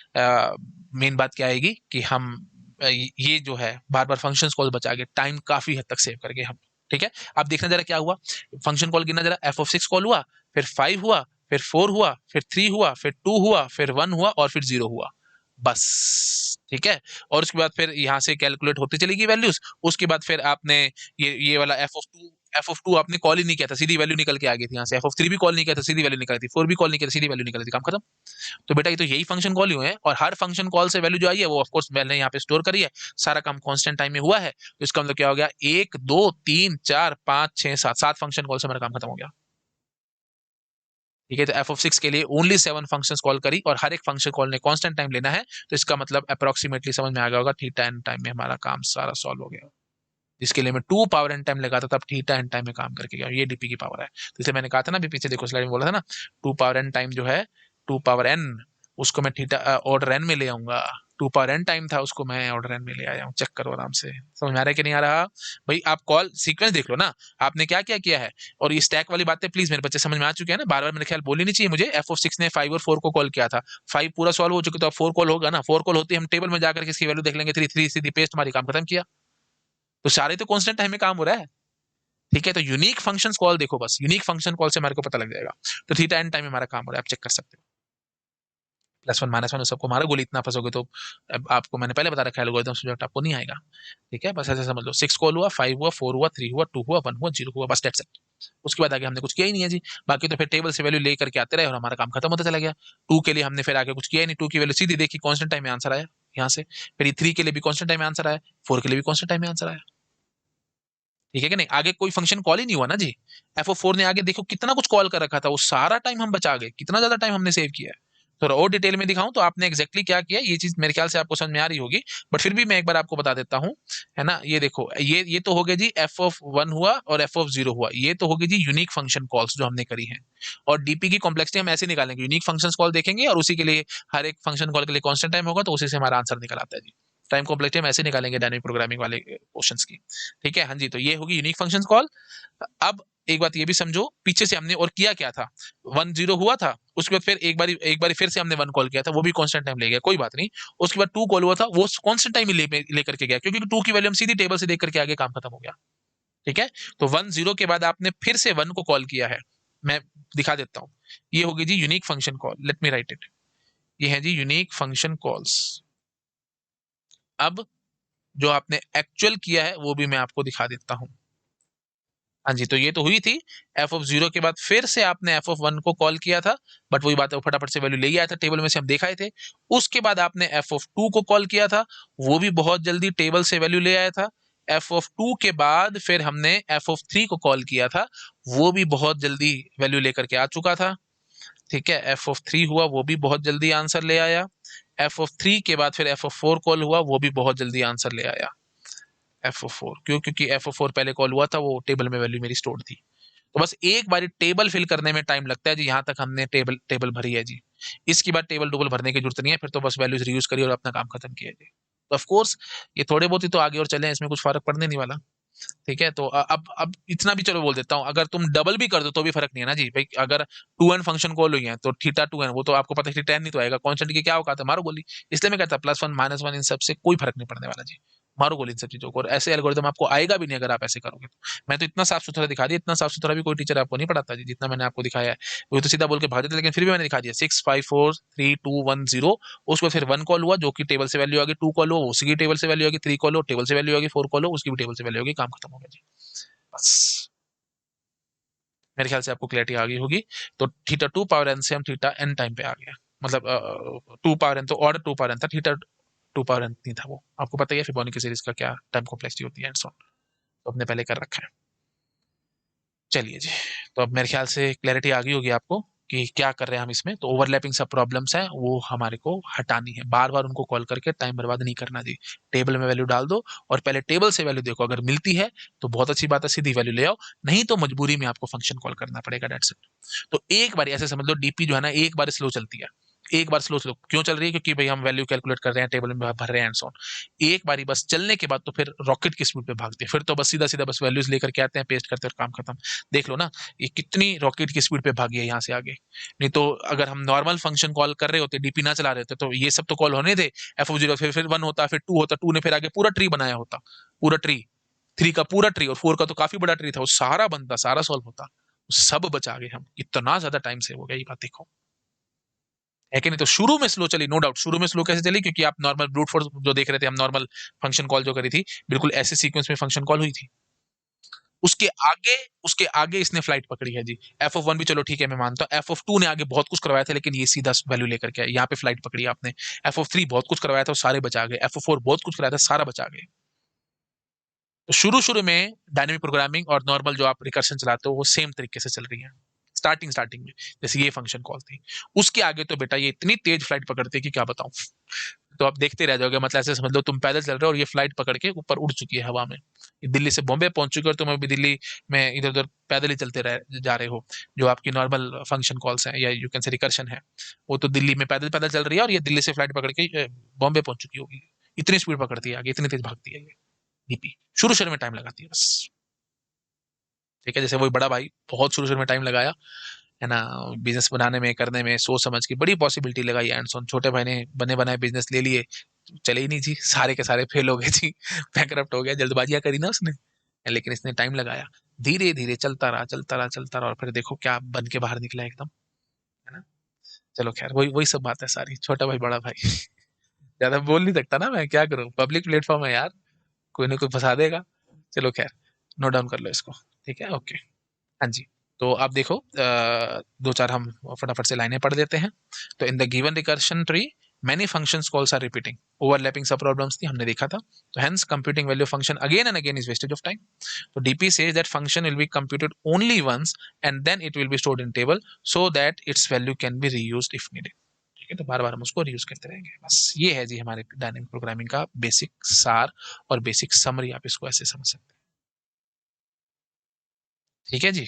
main बात क्या आएगी कि हम ये जो है बार बार फंक्शन कॉल बचा के टाइम काफी हद तक सेव करके हम, ठीक है। अब देखना जरा क्या हुआ, फंक्शन कॉल गिनना जरा, एफ ऑफ 6 कॉल हुआ, फिर 5 हुआ, फिर 4 हुआ, फिर 3 हुआ, फिर 2 हुआ, फिर 1 हुआ, और फिर 0 हुआ, बस, ठीक है। और उसके बाद फिर यहाँ से कैलकुलेट होती चलेगी वैल्यूज। उसके बाद फिर आपने ये वाला एफ ऑफ 2 f(2) आपने कॉल ही नहीं किया था, सीधी वैल्यू निकल के आ गई थी यहाँ से। f(3) भी कॉल नहीं किया था, सीधी वैल्यू निकली थी। 4 भी कॉल नहीं किया था, सीधी वैल्यू निकली थी, काम खत्म। तो बेटा ये तो यही फंक्शन कॉल ही हुए हैं, और हर फंक्शन कॉल से वैल्यू जो आई है वो ऑफकोर्स मैंने यहाँ पे स्टोर करी है। सारा काम कांस्टेंट टाइम में हुआ है, तो इसका मतलब क्या हो गया, 1 2 3 4 5 6 7, 7 फंक्शन कॉल से मेरा काम खत्म हो गया। ठीक है, तो f(6) के लिए ओनली 7 फंक्शंस कॉल करी, और हर एक फंक्शन कॉल ने कांस्टेंट टाइम लेना है, तो इसका मतलब अप्रोक्सीमेटली समझ में आ गया होगा, थीटा एन टाइम में हमारा काम सारा सॉल्व हो गया। जिसके लिए मैं 2 पावर एन टाइम लगाता, तब थीटा एन टाइम में काम करके गया। ये डीपी की पावर है। तो इसे मैंने कहा था ना, अभी पीछे देखो स्लाइड में बोला था ना, 2 पावर एन टाइम जो है, 2 पावर एन, उसको मैं थीटा ऑर्डर एन में ले आऊंगा। 2 पावर एन टाइम था, उसको मैं ऑर्डर एन में ले आया हूँ। चेक करो आराम से, समझ में आ रहा है कि नहीं आ रहा? भाई आप कॉल सीक्वेंस देख लो ना, आपने क्या क्या किया है। और ये स्टैक वाली बातें प्लीज मेरे बच्चे समझ में आ चुके हैं ना, बार बार मेरे ख्याल बोलनी नहीं चाहिए मुझे। f(6) ने 5 और 4 को कॉल किया था, 5 पूरा सॉल्व हो चुका, तो अब 4 कॉल होगा ना। 4 कॉल होती है, हम टेबल में जाकर किसकी वैल्यू देख लेंगे, 3 3 सीधी पेस्ट, हमारी काम खत्म किया। तो सारे तो कांस्टेंट टाइम में काम हो रहा है। ठीक है, तो यूनिक फंक्शंस कॉल देखो, बस यूनिक फंक्शन कॉल से हमारे को पता लग जाएगा। तो थीटा एन टाइम में हमारा काम हो रहा है, आप चेक कर सकते हो। +1 -1 सबको मारो गोली, इतना फंसोगे तो अब आपको मैंने पहले बता रखा है, एल्गोरिथम सब्जेक्ट आपको नहीं आएगा। ठीक है, बस ऐसे समझ लो। 6 कॉल हुआ, 5 हुआ, 4 हुआ, 3 हुआ, 2 हुआ, 1 हुआ, 0 हुआ, बस दैट्स इट। उसके बाद आगे हमने कुछ किया ही नहीं है जी। बाकी तो फिर टेबल से वैल्यू लेकर के आते रहे और हमारा काम खत्म होता चला गया। 2 के लिए हमने फिर आगे कुछ किया ही नहीं, 2 की वैल्यू सीधी देखी, कांस्टेंट टाइम में आंसर आया यहाँ से। फिर 3 के लिए भी कांस्टेंट टाइम में आंसर आया, 4 के लिए भी कांस्टेंट टाइम में आंसर आया। ठीक है कि नहीं? आगे कोई फंक्शन कॉल ही नहीं हुआ ना जी। f(4) ने आगे देखो कितना कुछ कॉल कर रखा था, वो सारा टाइम हम बचा गए, कितना ज्यादा टाइम हमने सेव किया है। थोड़ा और डिटेल में दिखाऊं तो आपने एग्जैक्टली क्या किया, ये चीज मेरे ख्याल से आपको समझ में आ रही होगी, बट फिर भी मैं एक बार आपको बता देता हूं। है ना, ये देखो, ये तो हो गया जी, f(1) हुआ और f(0) हुआ, ये तो हो गई जी यूनिक फंक्शन कॉल्स जो हमने करी हैं। और डीपी की कॉम्प्लेक्सिटी हम ऐसे निकालेंगे, यूनिक फंक्शन कॉल देखेंगे और उसी के लिए हर एक फंक्शन कॉल के लिए कॉन्स्टेंट टाइम होगा, तो उसी से हमारा आंसर निकल आता है जी। टाइम कॉम्प्लेक्सिटी हम ऐसे निकालेंगे डायनेमिक प्रोग्रामिंग वाले क्वेश्चंस की। ठीक है, हाँ जी, तो ये होगी यूनिक फंक्शंस कॉल। अब एक बात ये भी समझो, पीछे से हमने और किया क्या था, 1 0 हुआ था, उसके बाद फिर एक बारी फिर से हमने 1 कॉल किया था, वो भी कांस्टेंट टाइम ले गया, कोई बात नहीं। उसके बाद 2 कॉल हुआ था, वो कांस्टेंट टाइम ही लेकर के गया, क्योंकि 2 की वैल्यू हम सीधी टेबल से देख करके आगे काम खत्म हो गया। ठीक है, तो 1 0 के बाद आपने फिर से 1 को कॉल किया है। मैं दिखा देता हूं, ये होगी जी unique function call. Let me write it, ये है जी यूनिक फंक्शन कॉल्स। अब जो आपने एक्चुअल किया है वो भी मैं आपको दिखा देता हूं। हाँ जी, तो ये तो हुई थी। f(0) के बाद फिर से आपने f(1) को कॉल किया था, बट वही बात है, वो फटाफट से वैल्यू ले आया था, टेबल में से हम देखाए थे। उसके बाद आपने f(2) को कॉल किया था, वो भी बहुत जल्दी टेबल से वैल्यू ले आया था। f(2) के बाद फिर हमने f(3) को कॉल किया था, वो भी बहुत जल्दी वैल्यू लेकर के आ चुका था। ठीक है, f(3) हुआ, वो भी बहुत जल्दी आंसर ले आया। f(3) के बाद फिर f(4) कॉल हुआ, वो भी बहुत जल्दी आंसर ले आया। f(4) क्यों? क्योंकि f(4) पहले कॉल हुआ था, वो टेबल में वैल्यू मेरी स्टोर थी। तो बस एक बारी टेबल फिल करने में टाइम लगता है जी, यहाँ तक हमने टेबल टेबल भरी है जी। इसके बाद टेबल डुबल भरने की जरूरत नहीं है, फिर तो बस वैल्यूज रीयूज करिए और अपना काम खत्म किया जी। तो ऑफ कोर्स ये थोड़े बहुत ही तो आगे और चले हैं, इसमें कुछ फर्क पड़ने नहीं वाला। ठीक है, तो अब इतना भी चलो बोल देता हूँ, अगर तुम डबल भी कर दो तो भी फर्क नहीं है ना जी भाई। अगर 2n फंक्शन कॉल हुई है तो θ2n, वो तो आपको पता है, tan नहीं तो आएगा, कॉन्स्टेंट की क्या औकात है, मारो गोली। इसलिए मैं कहता +1 -1 इन सब से कोई फर्क नहीं पड़ने वाला जी। मारो गोली इन सब चीजों को, और ऐसे एल्गोरिदम आपको आएगा भी नहीं अगर आप ऐसे करोगे तो। मैं तो इतना साफ सुथरा दिखा दिया, इतना साफ सुथरा भी कोई टीचर आपको नहीं पढ़ाता जी, जितना मैंने आपको दिखाया है। वो तो सीधा बोल के भाग देते, लेकिन फिर भी मैंने दिखा दिया, 6 5 4 3 2 1 0। उसके बाद फिर 1 कॉल हुआ, जो कि टेबल से वैल्यू आ गई, 2 कॉल हुआ, उसकी भी टेबल से वैल्यू आ गई, 3 कॉल हो, टेबल से वैल्यू आ गई, 4 कॉल हो, उसकी भी टेबल से वैल्यू आ गई, काम खत्म हो गया जी। बस मेरे ख्याल से आपको क्लैरिटी आ गई होगी। तो θ2 पावर n से हम θn टाइम पे आ गया, मतलब 2 पावर n, तो ऑर्डर 2 पावर n था, θ2 पावर n नहीं था। वो आपको पता ही है फिबोनाची सीरीज का क्या टाइम कॉम्प्लेक्सिटी होती है एंड सो ऑन, तो हमने पहले कर रखा है। चलिए जी, तो अब मेरे ख्याल से क्लैरिटी आ गई होगी आपको कि क्या कर रहे हैं हम इसमें। तो ओवरलैपिंग सब प्रॉब्लम्स हैं, वो हमारे को हटानी है, बार बार उनको कॉल करके टाइम बर्बाद नहीं करना जी। टेबल में वैल्यू डाल दो और पहले टेबल से वैल्यू देखो, अगर मिलती है तो बहुत अच्छी बात है, सीधी वैल्यू ले आओ, नहीं तो मजबूरी में आपको फंक्शन कॉल करना पड़ेगा, दैट्स इट। तो एक बार ऐसे समझ लो, डीपी जो है ना एक बार स्लो चलती है। एक बार स्लो स्लो क्यों चल रही है? क्योंकि भाई हम वैल्यू कैलकुलेट कर रहे हैं, टेबल में भर रहे हैं एंड सो ऑन। एक बारी बस चलने के बाद तो फिर रॉकेट की स्पीड पे भागते हैं, फिर तो बस सीधा सीधा बस वैल्यूज लेकर के आते हैं, पेस्ट करते हैं और काम खत्म। देख लो ना, ये कितनी रॉकेट की स्पीड पे भागी है यहाँ से आगे। नहीं तो अगर हम नॉर्मल फंक्शन कॉल कर रहे होते, डीपी ना चला रहे होते, तो ये सब तो कॉल होने थे। f(0) फिर 1 होता, फिर 2 होता, 2 ने फिर आगे पूरा ट्री बनाया होता, पूरा ट्री, 3 का पूरा ट्री, और 4 का तो काफी बड़ा ट्री था, वो सारा बनता, सारा सॉल्व होता, सब बचा गए हम, इतना ज्यादा टाइम सेव हो गया, ये बात देखो है कि नहीं। तो शुरू में स्लो चली, नो डाउट। शुरू में स्लो कैसे चली? क्योंकि आप नॉर्मल ब्रूट फोर्स जो देख रहे थे, हम नॉर्मल फंक्शन कॉल जो करी थी, बिल्कुल ऐसे सीक्वेंस में फंक्शन कॉल हुई थी। उसके आगे इसने फ्लाइट पकड़ी है जी। F of 1 भी चलो ठीक है मैं मानता हूँ, F of 2 ने आगे बहुत कुछ करवाया था लेकिन ये सीधा वैल्यू लेकर के आया, यहाँ पे फ्लाइट पकड़ी आपने। F of 3 बहुत कुछ करवाया था वो सारे बचा गए, F of 4 बहुत कुछ कराया था सारा बचा गए। तो शुरू शुरू में डायनेमिक प्रोग्रामिंग और नॉर्मल जो आप रिकर्शन चलाते हो वो सेम तरीके से चल रही है स्टार्टिंग में, जैसे ये फंक्शन कॉल थी। उसके आगे तो बेटा ये इतनी तेज फ्लाइट पकड़ती है कि क्या बताऊं। तो आप देखते रह जाओगे, मतलब ऐसे समझ लो तुम पैदल चल रहे हो और ये फ्लाइट पकड़ के ऊपर उड़ चुकी है हवा में, ये दिल्ली से बॉम्बे पहुंच चुकी है और तुम अभी दिल्ली में इधर उधर पैदल ही चलते रह जा रहे हो। जो आपकी नॉर्मल फंक्शन कॉल्स हैं या यू कैन से रिकर्शन है, वो तो दिल्ली में पैदल पैदल चल रही है और ये दिल्ली से फ्लाइट पकड़ के बॉम्बे पहुंच चुकी होगी। इतनी स्पीड पकड़ती है आगे, इतनी तेज भागती है ये डीपी। शुरू शुरू में टाइम लगाती है बस। ठीक है, जैसे वही बड़ा भाई बहुत शुरू शुरू में टाइम लगाया है ना, बिजनेस बनाने में करने में सोच समझ के बड़ी पॉसिबिलिटी लगाई एंड ऑन। छोटे भाई ने बने बनाए बिजनेस ले लिए, चले ही नहीं जी, सारे के सारे फेल हो गए जी। बैंकरप्ट हो गया, जल्दबाजियां करी ना उसने, लेकिन इसने टाइम लगाया, धीरे धीरे चलता रहा चलता रहा चलता रहा और फिर देखो क्या बन के बाहर निकला एकदम, है ना। चलो खैर वही वही सब बात है सारी, छोटा भाई बड़ा भाई। ज्यादा बोल नहीं सकता ना मैं, क्या करूँ, पब्लिक प्लेटफॉर्म है यार, कोई ना कोई फंसा देगा। चलो खैर, नोट डाउन कर लो इसको। ठीक है, ओके। हाँ जी। तो आप देखो, दो चार हम फटाफट से लाइनें पढ़ लेते हैं। तो in the given recursion tree many functions calls are repeating, overlapping सब प्रॉब्लम्स थी हमने देखा था। तो hence computing value function again and again is wastage of time. तो DP says that function will be computed only once and then it will be stored in table so that its value can be reused if needed. ठीक है, तो बार बार हम उसको reuse करते रहेंगे, बस ये है जी हमारे डायनेमिक प्रोग्रामिंग का बेसिक सार और बेसिक समरी, आप इसको ऐसे समझ सकते हैं। ठीक है जी।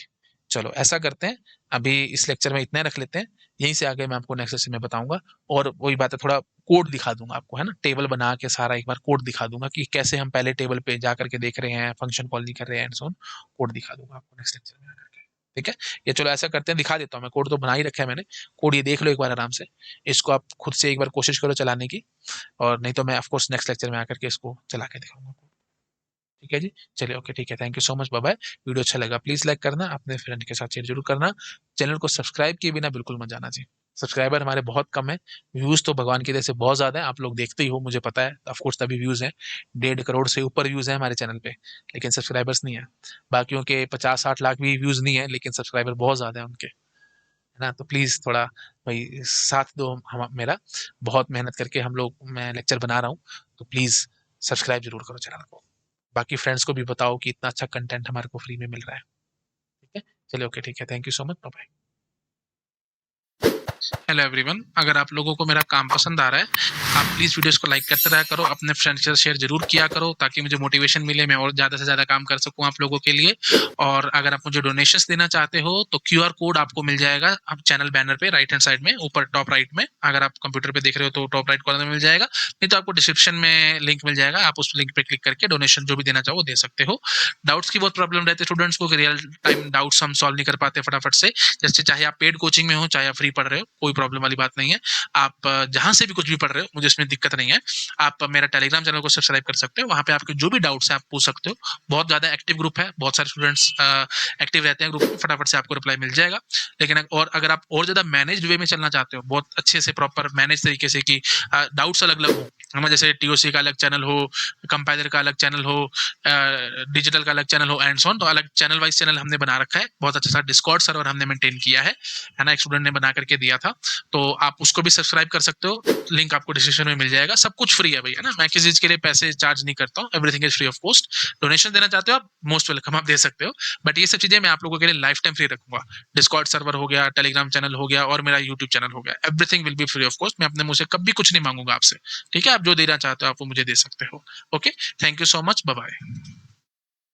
चलो ऐसा करते हैं, अभी इस लेक्चर में इतना रख लेते हैं, यहीं से आगे मैं आपको नेक्स्ट सेशन में बताऊंगा। और वही बात है, थोड़ा कोड दिखा दूंगा आपको, है ना, टेबल बना के सारा एक बार कोड दिखा दूंगा कि कैसे हम पहले टेबल पे जा करके देख रहे हैं, फंक्शन कॉल नहीं कर रहे हैं एंड सो ऑन। कोड दिखा दूंगा आपको नेक्स्ट लेक्चर में आकर के। ठीक है, ये चलो ऐसा करते हैं, दिखा देता हूँ मैं, कोड तो बना ही रखा है मैंने। कोड ये देख लो एक बार आराम से, इसको आप खुद से एक बार कोशिश करो चलाने की, और नहीं तो मैं ऑफकोर्स नेक्स्ट लेक्चर में आकर के इसको चला के दिखाऊंगा। ठीक है जी, चलिए ओके, ठीक है, thank you so much, bye bye. Video अच्छा लगा प्लीज लाइक करना, अपने फ्रेंड के साथ शेयर जरूर करना। चैनल को सब्सक्राइब किए बिना बिल्कुल मत जाना जी। सब्सक्राइबर हमारे बहुत कम है, व्यूज तो भगवान की दया से बहुत ज्यादा है, आप लोग देखते ही हो मुझे पता है, ऑफकोर्स तभी व्यूज हैं। 1.5 करोड़ से ऊपर व्यूज हैं हमारे चैनल पे, लेकिन सब्सक्राइबर्स नहीं है। बाकियों के 50-60 लाख भी व्यूज नहीं है, लेकिन सब्सक्राइबर बहुत ज्यादा है उनके, है ना। तो प्लीज थोड़ा भाई साथ दो हम मेरा, बहुत मेहनत करके हम लोग मैं लेक्चर बना रहा हूँ, तो प्लीज सब्सक्राइब जरूर करो चैनल को। बाकी फ्रेंड्स को भी बताओ कि इतना अच्छा कंटेंट हमारे को फ्री में मिल रहा है। ठीक है, चलिए ओके, ठीक है, thank you so much, bye bye. Hello everyone, अगर आप लोगों को मेरा काम पसंद आ रहा है, आप प्लीज़ वीडियोस को लाइक करते रहा करो, अपने फ्रेंड्स के साथ शेयर जरूर किया करो, ताकि मुझे मोटिवेशन मिले, मैं और ज़्यादा से ज़्यादा काम कर सकूं आप लोगों के लिए। और अगर आप मुझे डोनेशंस देना चाहते हो तो क्यूआर कोड आपको मिल जाएगा आप चैनल बैनर पे राइट हैंड साइड में ऊपर टॉप राइट में, अगर आप कंप्यूटर पे देख रहे हो तो टॉप राइट कॉर्नर में मिल जाएगा, नहीं तो आपको डिस्क्रिप्शन में लिंक मिल जाएगा, आप उस लिंक पे क्लिक करके डोनेशन जो भी देना चाहो दे सकते हो। डाउट्स की बहुत प्रॉब्लम रहती है स्टूडेंट्स को, रियल टाइम डाउट्स हम सॉल्व नहीं कर पाते फटाफट से, जैसे चाहे आप पेड कोचिंग में हो चाहे आप फ्री पढ़ रहे हो, कोई प्रॉब्लम वाली बात नहीं है। आप जहां से भी कुछ भी पढ़ रहे हो, मुझे इसमें दिक्कत नहीं है। आप मेरा टेलीग्राम चैनल को सब्सक्राइब कर सकते हो, वहां पे आपके जो भी डाउट्स हैं आप पूछ सकते हो। बहुत ज्यादा एक्टिव ग्रुप है, बहुत सारे स्टूडेंट्स एक्टिव रहते हैं ग्रुप में, फटाफट से आपको रिप्लाई मिल जाएगा। लेकिन और अगर आप और ज्यादा मैनेज्ड वे में चलना चाहते हो, बहुत अच्छे से प्रॉपर मैनेज तरीके से, कि डाउट्स अलग अलग हो, हमें जैसे टीओसी का अलग चैनल हो, कंपाइलर का अलग चैनल हो, डिजिटल का अलग चैनल हो एंड सो ऑन, तो अलग चैनल वाइज चैनल हमने बना रखा है, बहुत अच्छा सा डिस्कॉर्ड सर्वर हमने मेंटेन किया है ना, एक स्टूडेंट ने बना करके दिया था, तो आप उसको भी सब्सक्राइब कर सकते हो, लिंक आपको डिस्क्रिप्शन में मिल जाएगा। सब कुछ फ्री है भैया ना, मैं किसी चीज के लिए पैसे चार्ज नहीं करता हूँ, everything is free of cost. Donation देना चाहते हो आप, मोस्ट वेलकम, आप दे सकते हो, बट ये सब चीजें मैं आप लोगों के लिए लाइफ टाइम फ्री रखूंगा। डिस्कॉर्ड सर्वर हो गया, टेलीग्राम चैनल हो गया और मेरा यूट्यूब चैनल हो गया, everything will be free of cost, मैं अपने मुंह से कभी कुछ नहीं मांगूंगा आपसे। ठीक है, आप जो देना चाहते हो आप वो मुझे दे सकते हो। Okay, thank you so much, bye bye.